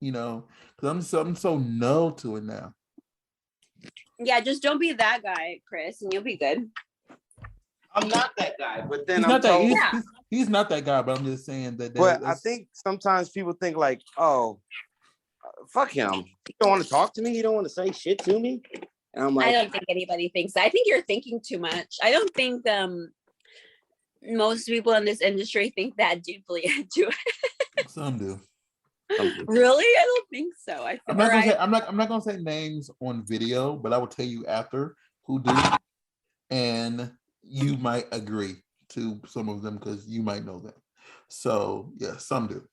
Speaker 1: because I'm so no to it now.
Speaker 4: Yeah, just don't be that guy, Chris, and you'll be good.
Speaker 2: I'm not that guy, but then
Speaker 1: he's not that guy. But I'm just saying that.
Speaker 2: But I think sometimes people think oh. Fuck him. He don't want to talk to me. He don't want to say shit to me. And I'm like,
Speaker 4: I don't think anybody thinks that. I think you're thinking too much. I don't think most people in this industry think that deeply into it.
Speaker 1: Some do.
Speaker 4: Really? I don't think so.
Speaker 1: I'm not gonna say names on video, but I will tell you after who do, and you might agree to some of them because you might know them. So yeah, some do.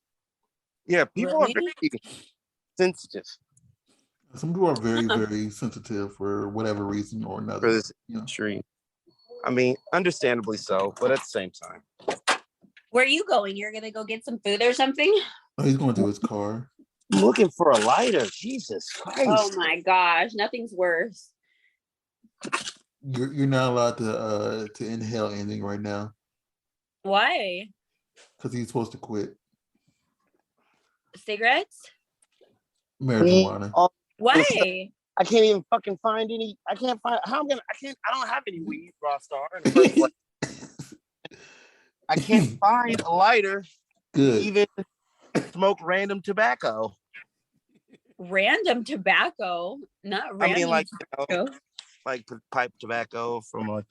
Speaker 2: Yeah, people are very sensitive.
Speaker 1: Some people are very, very sensitive for whatever reason or another.
Speaker 2: For this industry. I mean, understandably so, but at the same time.
Speaker 4: Where are you going? You're gonna go get some food or something?
Speaker 1: Oh, he's going to his car.
Speaker 2: I'm looking for a lighter. Jesus Christ.
Speaker 4: Oh my gosh, nothing's worse.
Speaker 1: You're not allowed to inhale anything right now
Speaker 4: Why?
Speaker 1: because he's supposed to quit
Speaker 4: Cigarettes?
Speaker 1: marijuana.
Speaker 4: Why?
Speaker 2: I can't even fucking find any. I can't find. How I'm gonna? I don't have any weed, Raw Star. In the first place. I can't find a lighter.
Speaker 1: Good.
Speaker 2: Even smoke random tobacco.
Speaker 4: Random tobacco, not random.
Speaker 2: I mean, like
Speaker 4: tobacco.
Speaker 2: Like pipe tobacco from like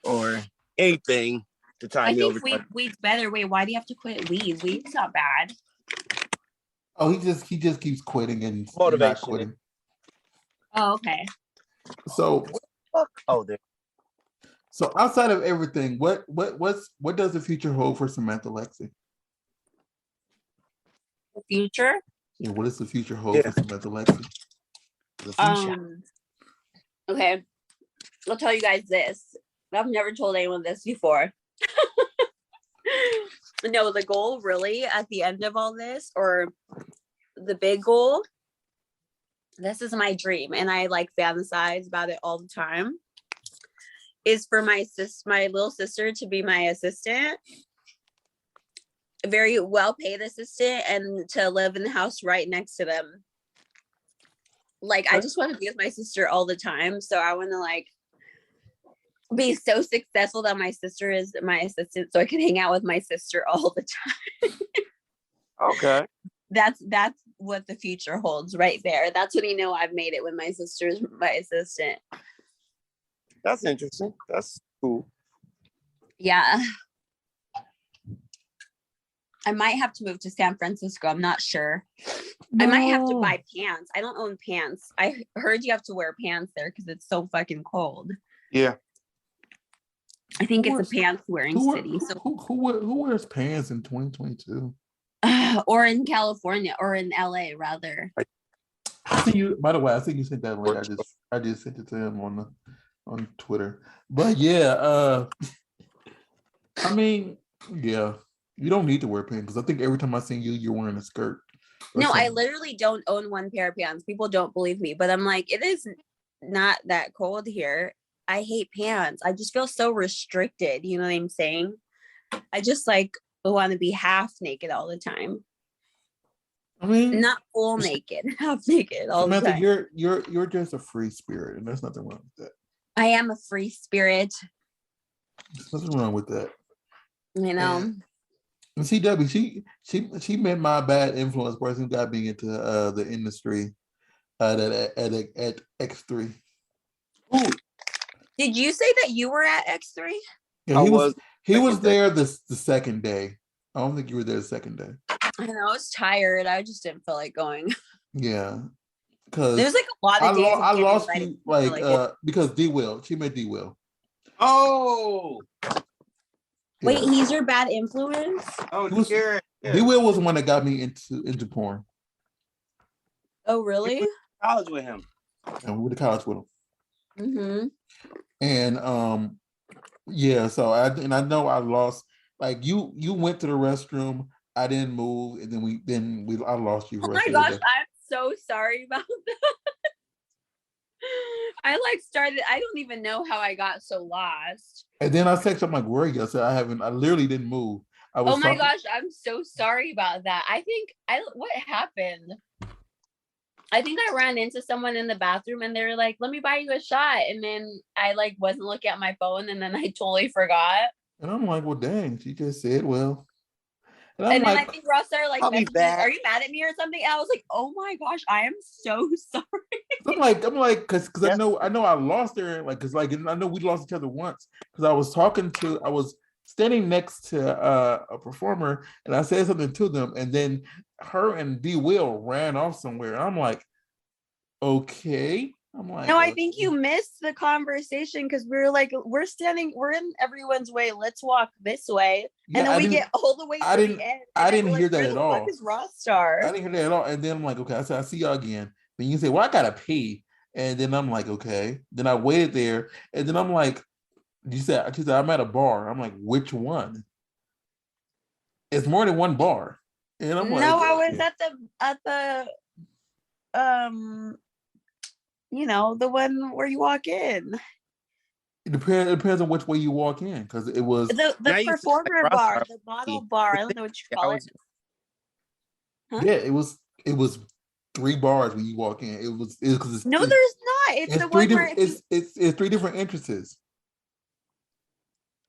Speaker 2: or anything to tie
Speaker 4: I
Speaker 2: me over.
Speaker 4: think weed's better. Wait, why do you have to quit weed? Weed's not bad.
Speaker 1: Oh, he just keeps quitting and
Speaker 2: Motivation.
Speaker 1: not quitting.
Speaker 4: Oh, okay.
Speaker 1: So
Speaker 2: There.
Speaker 1: So outside of everything, what does the future hold for Samantha Lexi?
Speaker 4: The future?
Speaker 1: Yeah, what does the future hold for Samantha Lexi?
Speaker 2: The future.
Speaker 4: Okay. I'll tell you guys this. I've never told anyone this before. No, the goal really at the end of all this, or the big goal, this is my dream, and I like fantasize about it all the time, is for my little sister to be my assistant, a very well paid assistant, and to live in the house right next to them. Like, I just want to be with my sister all the time. So I want to like be so successful that my sister is my assistant, so I can hang out with my sister all the time.
Speaker 2: Okay.
Speaker 4: That's what the future holds right there. That's when you know I've made it, when my sister's my assistant.
Speaker 2: That's interesting. That's cool.
Speaker 4: Yeah. I might have to move to San Francisco. I'm not sure. No. I might have to buy pants. I don't own pants. I heard you have to wear pants there because it's so fucking cold.
Speaker 2: Yeah.
Speaker 4: I think it's a pants wearing city. So
Speaker 1: who wears pants in 2022?
Speaker 4: Or in California, or in LA rather.
Speaker 1: I see you. By the way, I think you sent that link. I just sent it to him on Twitter. But yeah, I mean, yeah, you don't need to wear pants because I think every time I see you, you're wearing a skirt.
Speaker 4: No,
Speaker 1: something.
Speaker 4: I literally don't own one pair of pants. People don't believe me, but I'm like, it is not that cold here. I hate pants. I just feel so restricted. You know what I'm saying? I just like want to be half naked all the time.
Speaker 1: I mean,
Speaker 4: not full naked, half naked all
Speaker 1: Samantha,
Speaker 4: the time.
Speaker 1: You're just a free spirit, and there's nothing wrong with that.
Speaker 4: I am a free spirit.
Speaker 1: There's nothing wrong with that.
Speaker 4: You know.
Speaker 1: And CW, she met my bad influence person who got me into the industry at X3.
Speaker 2: Ooh.
Speaker 4: Did you say that you were at X3?
Speaker 1: Yeah, he was there the second day. I don't think you were there the second day.
Speaker 4: I know, I was tired. I just didn't feel like going.
Speaker 1: Yeah, because
Speaker 4: there's like a lot of days
Speaker 1: I lost you because D Will. She met D Will.
Speaker 2: Oh.
Speaker 4: Wait, he's your bad influence?
Speaker 2: Oh,
Speaker 1: D Will was the one that got me into porn.
Speaker 4: Oh, really?
Speaker 2: You went to college with him.
Speaker 1: And we went to college with him.
Speaker 4: Mm-hmm.
Speaker 1: And yeah, so I know I lost. Like you went to the restroom. I didn't move, and then I lost you.
Speaker 4: Oh my gosh, I'm so sorry about that. I don't even know how I got so lost.
Speaker 1: And then I texted, I'm like, where are you? I said, I literally didn't move.
Speaker 4: Oh my gosh, I'm so sorry about that. What happened? I think I ran into someone in the bathroom and they were like, let me buy you a shot. And then I like wasn't looking at my phone and then I totally forgot.
Speaker 1: And I'm like, well, dang, she just said, well.
Speaker 4: And then I think Ross started like, are you mad at me or something? And I was like, oh my gosh, I am so sorry.
Speaker 1: I'm like, because I know I lost her, like, because like I know we lost each other once because I was standing next to a performer and I said something to them, and then her and D Will ran off somewhere. I'm like, okay. I'm like,
Speaker 4: no, I think you missed the conversation because we were like, we're in everyone's way. Let's walk this way, and then we get all the way to the end.
Speaker 1: I didn't hear that at all.
Speaker 4: Fuck is Rockstar?
Speaker 1: I didn't hear that at all. And then I'm like, okay. I said, I see y'all again. Then you say, well, I gotta pee, and then I'm like, okay. Then I waited there, and then I'm like, she said I'm at a bar. I'm like, which one? It's more than one bar. And I'm like,
Speaker 4: no, I was at the the one where you walk in.
Speaker 1: it depends on which way you walk in, because it was
Speaker 4: The performer bar, the bottle bar. I don't know what you call it.
Speaker 1: Huh? Yeah, it was 3 bars when you walk in. There's
Speaker 4: not. It's the one where
Speaker 1: it's 3 different entrances.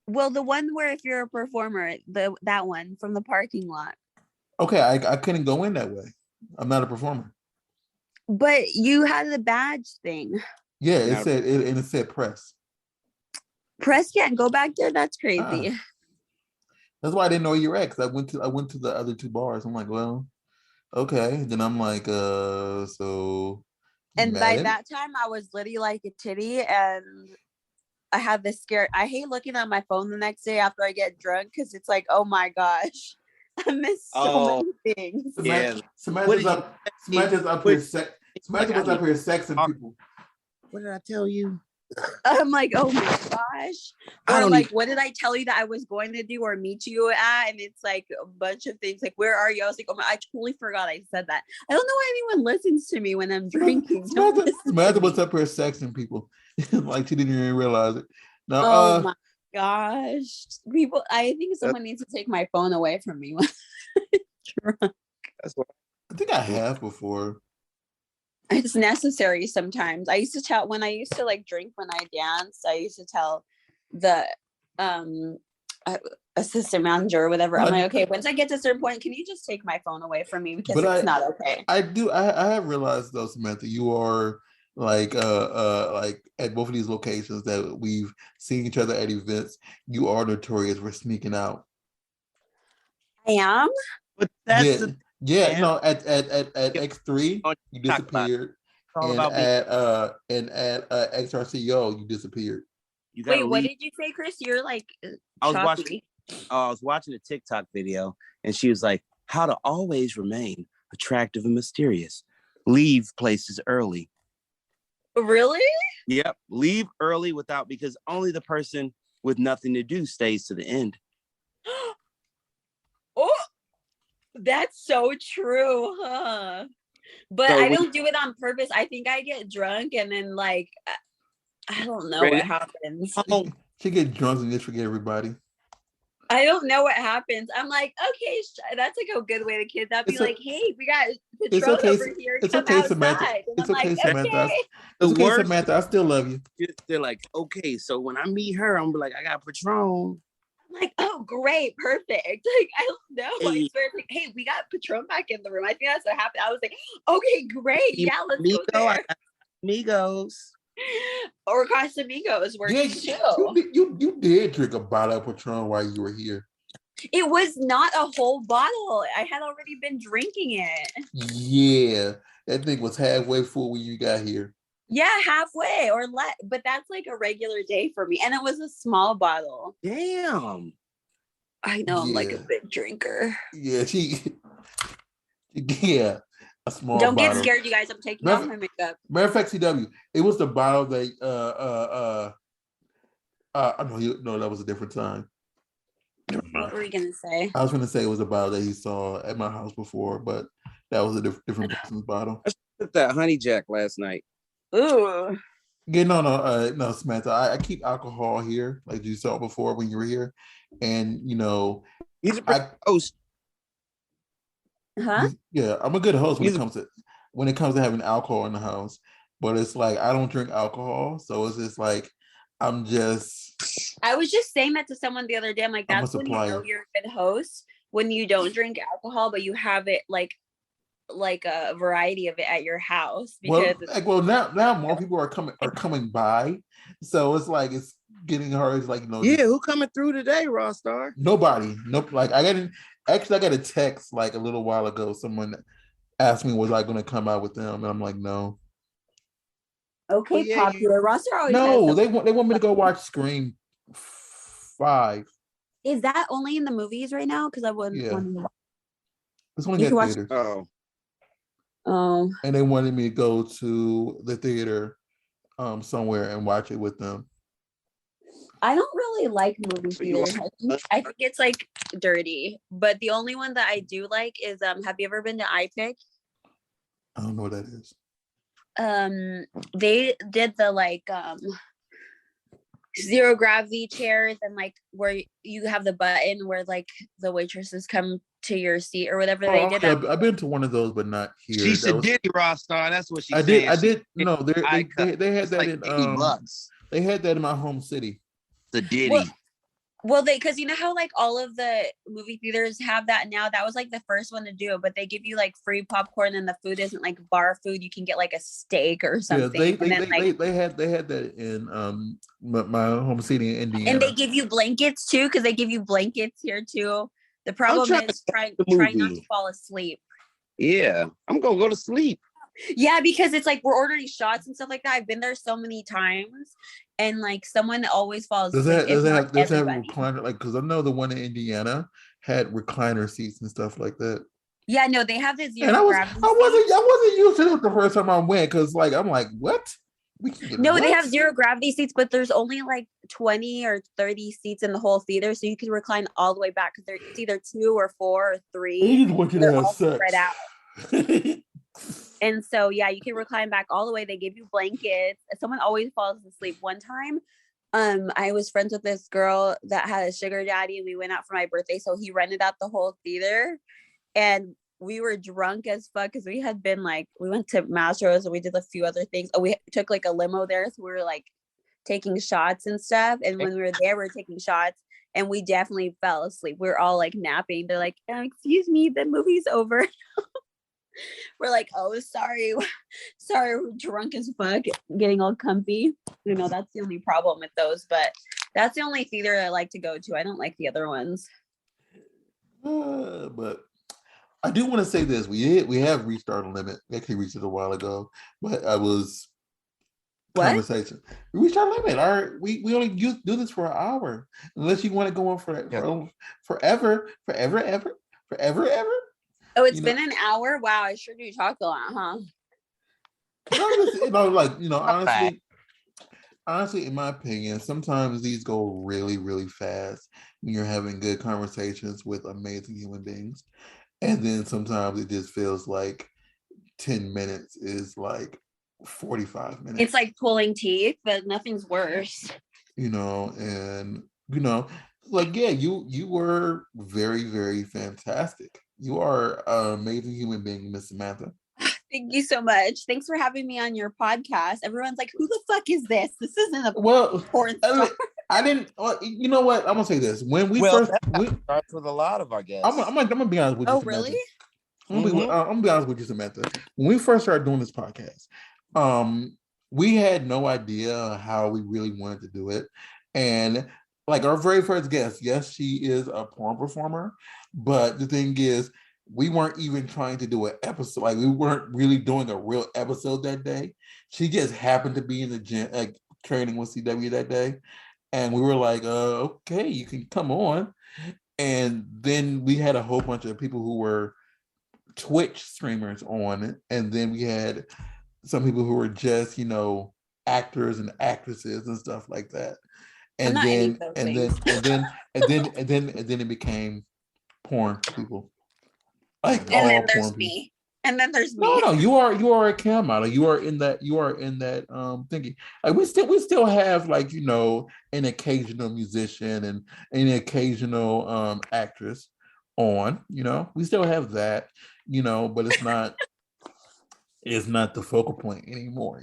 Speaker 4: Well, the one where if you're a performer, that one from the parking lot.
Speaker 1: Okay, I couldn't go in that way. I'm not a performer.
Speaker 4: But you had the badge thing.
Speaker 1: Yeah, it said press.
Speaker 4: Press can't go back there. That's crazy.
Speaker 1: That's why I didn't know you were at, because I went to the other 2 bars. I'm like, well, okay. Then I'm like, so.
Speaker 4: And by that time, I was literally like a titty, and I had this scare. I hate looking at my phone the next day after I get drunk, because it's like, oh my gosh, I missed so many things.
Speaker 1: Samantha's up here sexing people.
Speaker 2: What did I tell you?
Speaker 4: I'm like, oh my gosh. Or like, what did I tell you that I was going to do or meet you at? And it's like a bunch of things. Like, where are you? I was like, oh my, I totally forgot I said that. I don't know why anyone listens to me when I'm drinking.
Speaker 1: Samantha was up here sexing people. Like, she didn't even realize it. No,
Speaker 4: oh my gosh. People, I think someone needs to take my phone away from me when I'm drunk.
Speaker 1: That's what I think I have before.
Speaker 4: It's necessary sometimes. I used to tell when I used to like drink when I danced, I used to tell the assistant manager or whatever. I'm like, okay, once I get to a certain point, can you just take my phone away from me, because it's not okay.
Speaker 1: I have realized though, Samantha, you are like at both of these locations that we've seen each other at events, you are notorious for sneaking out.
Speaker 4: I am?
Speaker 2: But that's
Speaker 1: no, at X3 you disappeared, and at XRCO you disappeared.
Speaker 4: Wait, what did you say, Chris? You're like
Speaker 2: I was watching a TikTok video, and she was like, how to always remain attractive and mysterious. Leave places early.
Speaker 4: Really?
Speaker 2: Yep. Leave early because only the person with nothing to do stays to the end.
Speaker 4: Oh, that's so true, huh? But so I don't do it on purpose. I think I get drunk and then like I don't know what happens.
Speaker 1: She get drunk and just forget everybody.
Speaker 4: I don't know what happens. I'm like, okay, that's like a good way to kidnap me. Like, hey, we got Patron over here.
Speaker 1: It's okay, Samantha. It's okay, Samantha. It's okay, Samantha. I still love you.
Speaker 2: They're like, okay, so when I meet her, I'm like, I got Patron.
Speaker 4: I'm like, oh, great, perfect. Like, I don't know. I swear, it's like, hey, we got Patron back in the room. I think that's what happened. I was like, okay, great. Yeah, let's go there.
Speaker 2: Amigos.
Speaker 4: Or Casamigos working too.
Speaker 1: You did drink a bottle of Patron while you were here.
Speaker 4: It was not a whole bottle. I had already been drinking it.
Speaker 1: Yeah, that thing was halfway full when you got here.
Speaker 4: Yeah, halfway or less, but that's like a regular day for me. And it was a small bottle.
Speaker 2: Damn.
Speaker 4: I know, I'm like a big drinker.
Speaker 1: Yeah, yeah. A small
Speaker 4: Don't
Speaker 1: bottle.
Speaker 4: Get scared, you guys. I'm taking off my makeup.
Speaker 1: Matter of fact, CW, it was the bottle that no, that was a different time.
Speaker 4: What were you gonna say?
Speaker 1: I was gonna say it was a bottle that he saw at my house before, but that was a different person's bottle.
Speaker 2: I took that honey jack last night.
Speaker 4: Ooh.
Speaker 1: Yeah, no, Samantha. I keep alcohol here, like you saw before when you were here, and you know,
Speaker 2: he's a host.
Speaker 4: Huh?
Speaker 1: Yeah, I'm a good host when it comes to having alcohol in the house. But it's like I don't drink alcohol, so it's just like I was just saying that to someone the other day. I'm like, that's when you know you're a good host, when you don't drink alcohol, but you have it like a variety of it at your house. Because now more people are coming by, so it's like it's getting hard. It's like
Speaker 2: who coming through today, Raw Star?
Speaker 1: Nobody. Nope. Like I got a text like a little while ago. Someone asked me, was I going to come out with them? And I'm like, no.
Speaker 4: Okay, popular. Roster always
Speaker 1: no, they want me to go watch Scream 5.
Speaker 4: Is that only in the movies right now? Because I wouldn't.
Speaker 1: Yeah. It's only at theaters.
Speaker 4: Oh.
Speaker 1: And they wanted me to go to the theater somewhere and watch it with them.
Speaker 4: I don't really like movie
Speaker 2: So you
Speaker 4: theaters. I think it's like dirty. But the only one that I do like is have you ever been to iPic?
Speaker 1: I don't know what that is.
Speaker 4: They did the like zero gravity chairs and like where you have the button where like the waitresses come to your seat or whatever. They did that.
Speaker 1: I've been to one of those, but not here.
Speaker 5: She's a Diddy Rostar. That's what she's
Speaker 1: I
Speaker 5: saying.
Speaker 1: did. No, they had
Speaker 5: It's
Speaker 1: that
Speaker 5: like
Speaker 1: in
Speaker 5: $80.
Speaker 1: they had that in my home city.
Speaker 5: The Diddy.
Speaker 4: Well, because you know how like all of the movie theaters have that now. That was like the first one to do it, but they give you like free popcorn and the food isn't like bar food. You can get like a steak or something.
Speaker 1: Yeah, they had that in my home city in Indiana.
Speaker 4: And they give you blankets too, because they give you blankets here too. The problem is trying not to fall asleep.
Speaker 2: Yeah, I'm gonna go to sleep.
Speaker 4: Yeah, because it's like we're ordering shots and stuff like that. I've been there so many times, and like someone always falls asleep.
Speaker 1: Does it have recliner? Like, because I know the one in Indiana had recliner seats and stuff like that.
Speaker 4: Yeah, no, they have this.
Speaker 1: And I wasn't used to it the first time I went because like I'm like, what?
Speaker 4: They have zero gravity seats, but there's only like 20 or 30 seats in the whole theater, so you can recline all the way back because it's either 2 or 4 or 3. They're all spread out. And so yeah, you can recline back all the way. They give you blankets. Someone always falls asleep. One time, I was friends with this girl that had a sugar daddy, and we went out for my birthday, so he rented out the whole theater, and we were drunk as fuck because we had been like, we went to Mastro's and we did a few other things. Oh, we took like a limo there, so we were like taking shots and stuff. And when we were there, we were taking shots, and we definitely fell asleep. We were all like napping. They're like, excuse me, the movie's over. We're like, oh, sorry, we're drunk as fuck, getting all comfy. You know, that's the only problem with those. But that's the only theater I like to go to. I don't like the other ones.
Speaker 1: But I do want to say this: we have reached our limit. We actually reached it a while ago, but I was conversation. We reached our limit. We only do this for an hour, unless you want to go on for forever.
Speaker 4: Oh, it's been an hour. Wow, I sure do talk a lot, huh?
Speaker 1: Honestly, in my opinion, sometimes these go really, really fast when you're having good conversations with amazing human beings. And then sometimes it just feels like 10 minutes is like 45 minutes.
Speaker 4: It's like pulling teeth, but nothing's worse.
Speaker 1: Like, yeah, you were very, very fantastic. You are an amazing human being, Miss Samantha.
Speaker 4: Thank you so much. Thanks for having me on your podcast. Everyone's like, who the fuck is this? This isn't a porn star.
Speaker 1: I didn't. You know what? I'm gonna say this. When we
Speaker 5: starts with a lot of our guests.
Speaker 1: I'm gonna be honest with you.
Speaker 4: Oh,
Speaker 1: Samantha.
Speaker 4: really?
Speaker 1: I'm gonna be honest with you, Samantha. When we first started doing this podcast, we had no idea how we really wanted to do it, and like our very first guest, yes, she is a porn performer, but the thing is, we weren't even trying to do an episode. Like, we weren't really doing a real episode that day. She just happened to be in the gym, like training with CW that day. And we were like, okay, you can come on. And then we had a whole bunch of people who were Twitch streamers on it. And then we had some people who were just, actors and actresses and stuff like that. And then it became porn people. Like,
Speaker 4: and then there's me. And then there's me.
Speaker 1: No, you are a cam model. You are in that thinking. Like, we still have, like, an occasional musician and an occasional actress on, we still have that, but it's not the focal point anymore,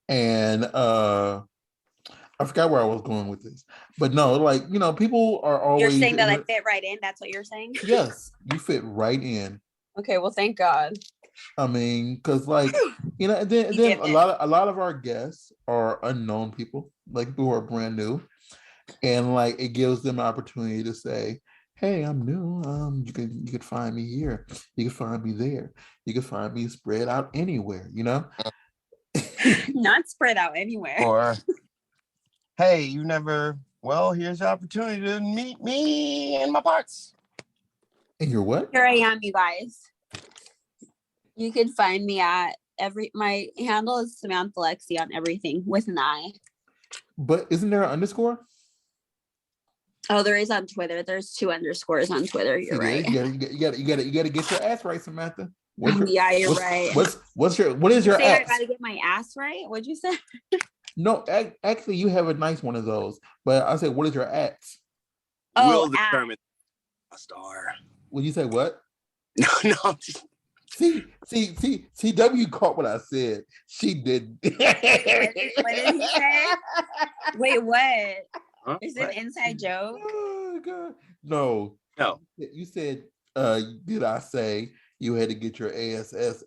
Speaker 1: and I forgot where I was going with this, but no, like, people are always.
Speaker 4: You're saying that I fit right in. That's what you're saying.
Speaker 1: Yes, you fit right in.
Speaker 4: Okay, well, thank God.
Speaker 1: I mean, because like, and then a lot of our guests are unknown people, like people who are brand new, and like it gives them an opportunity to say, "Hey, I'm new. You can find me here. You can find me there. You can find me spread out anywhere."
Speaker 4: Not spread out anywhere.
Speaker 5: Or, hey, here's your opportunity to meet me in my parts.
Speaker 1: And you're what?
Speaker 4: Here I am, you guys. You can find me at my handle is Samantha Lexi on everything with an I.
Speaker 1: But isn't there an underscore?
Speaker 4: Oh, there is on Twitter. There's 2 underscores on Twitter. You're right.
Speaker 1: You gotta get your ass right, Samantha.
Speaker 4: Yeah, you're right.
Speaker 1: What is your
Speaker 4: say
Speaker 1: ass?
Speaker 4: I gotta get my ass right. What'd you say?
Speaker 1: No, actually, you have a nice one of those. But I said, what is your ass?
Speaker 2: Will determine a star.
Speaker 1: Would you say what?
Speaker 2: No.
Speaker 1: See, W caught what I said. She did.
Speaker 4: What did he say? Wait, what?
Speaker 2: Huh?
Speaker 4: Is it an inside joke?
Speaker 1: Oh God. No. You said, did I say you had to get your ASS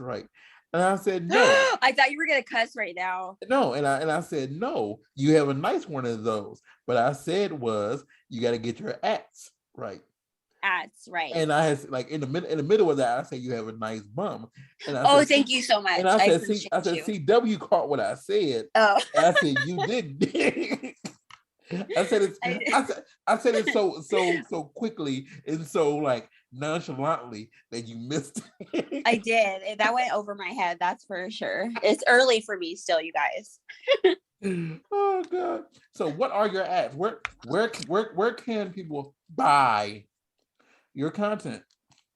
Speaker 1: right? And I said no.
Speaker 4: I thought you were gonna cuss right now.
Speaker 1: No, and I said no. You have a nice one of those. But I said was you got to get your ats right.
Speaker 4: Ats right.
Speaker 1: And I had like in the middle of that, I said you have a nice bum. And I said,
Speaker 4: thank you so much.
Speaker 1: And I said, CW caught what I said.
Speaker 4: Oh,
Speaker 1: and I said you didn't. I said it so quickly and so like nonchalantly that you missed it.
Speaker 4: I did. That went over my head. That's for sure. It's early for me still, you guys.
Speaker 1: Oh God! So, what are your ads? Where can people buy your content?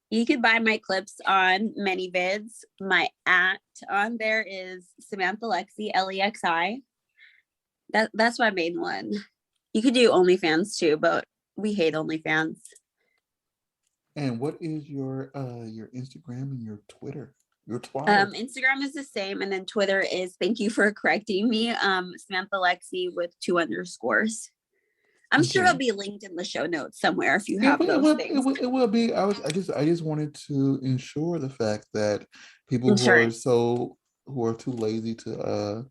Speaker 4: You can buy my clips on ManyVids. My on there is Samantha Lexi, Lexi. That's my main one. You could do OnlyFans too, but we hate OnlyFans.
Speaker 1: And what is your Instagram and your Twitter? Your Twitter.
Speaker 4: Instagram is the same, and then Twitter is, thank you for correcting me, Samantha Lexi with 2 underscores. I'm sure it'll be linked in the show notes somewhere if you have those things.
Speaker 1: It will be. I just wanted to ensure the fact that people who are too lazy to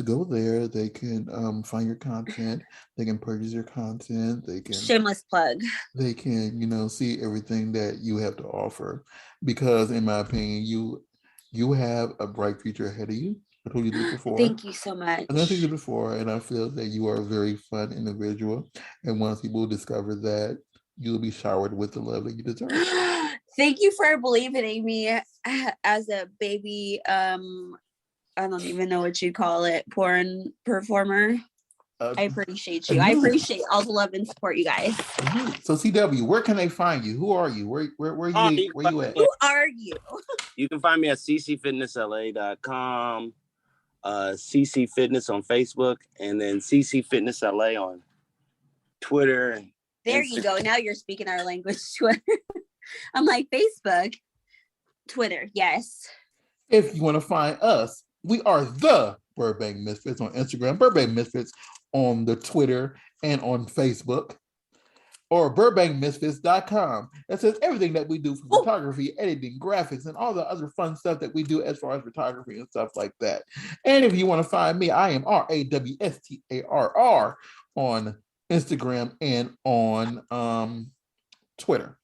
Speaker 1: go there, they can find your content, they can purchase your content, they can
Speaker 4: shameless plug.
Speaker 1: They can, see everything that you have to offer. Because in my opinion, you have a bright future ahead of you. I told you this before.
Speaker 4: Thank you so much.
Speaker 1: I told you before, and I feel that you are a very fun individual. And once people discover that, you'll be showered with the love that you deserve.
Speaker 4: Thank you for believing in me as a baby. I don't even know what you call it. Porn performer. I appreciate you. I appreciate all the love and support, you guys.
Speaker 1: So CW, where can they find you? Who are you? Where you at?
Speaker 4: Who are you?
Speaker 2: You can find me at ccfitnessla.com, CC Fitness on Facebook, and then CC Fitness LA on Twitter.
Speaker 4: There you go. Now you're speaking our language, Twitter. I'm like, Facebook, Twitter, yes.
Speaker 1: If you want to find us, we are the Burbank Misfits on Instagram, Burbank Misfits on the Twitter and on Facebook, or burbankmisfits.com. That says everything that we do for photography, editing, graphics, and all the other fun stuff that we do as far as photography and stuff like that. And if you want to find me, I am RAWSTARR on Instagram and on Twitter.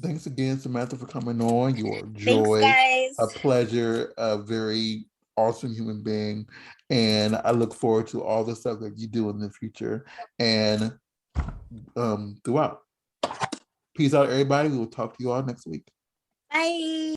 Speaker 1: Thanks again, Samantha, for coming on. You are a joy, a pleasure, a very awesome human being, and I look forward to all the stuff that you do in the future and throughout. Peace out, everybody. We will talk to you all next week.
Speaker 4: Bye.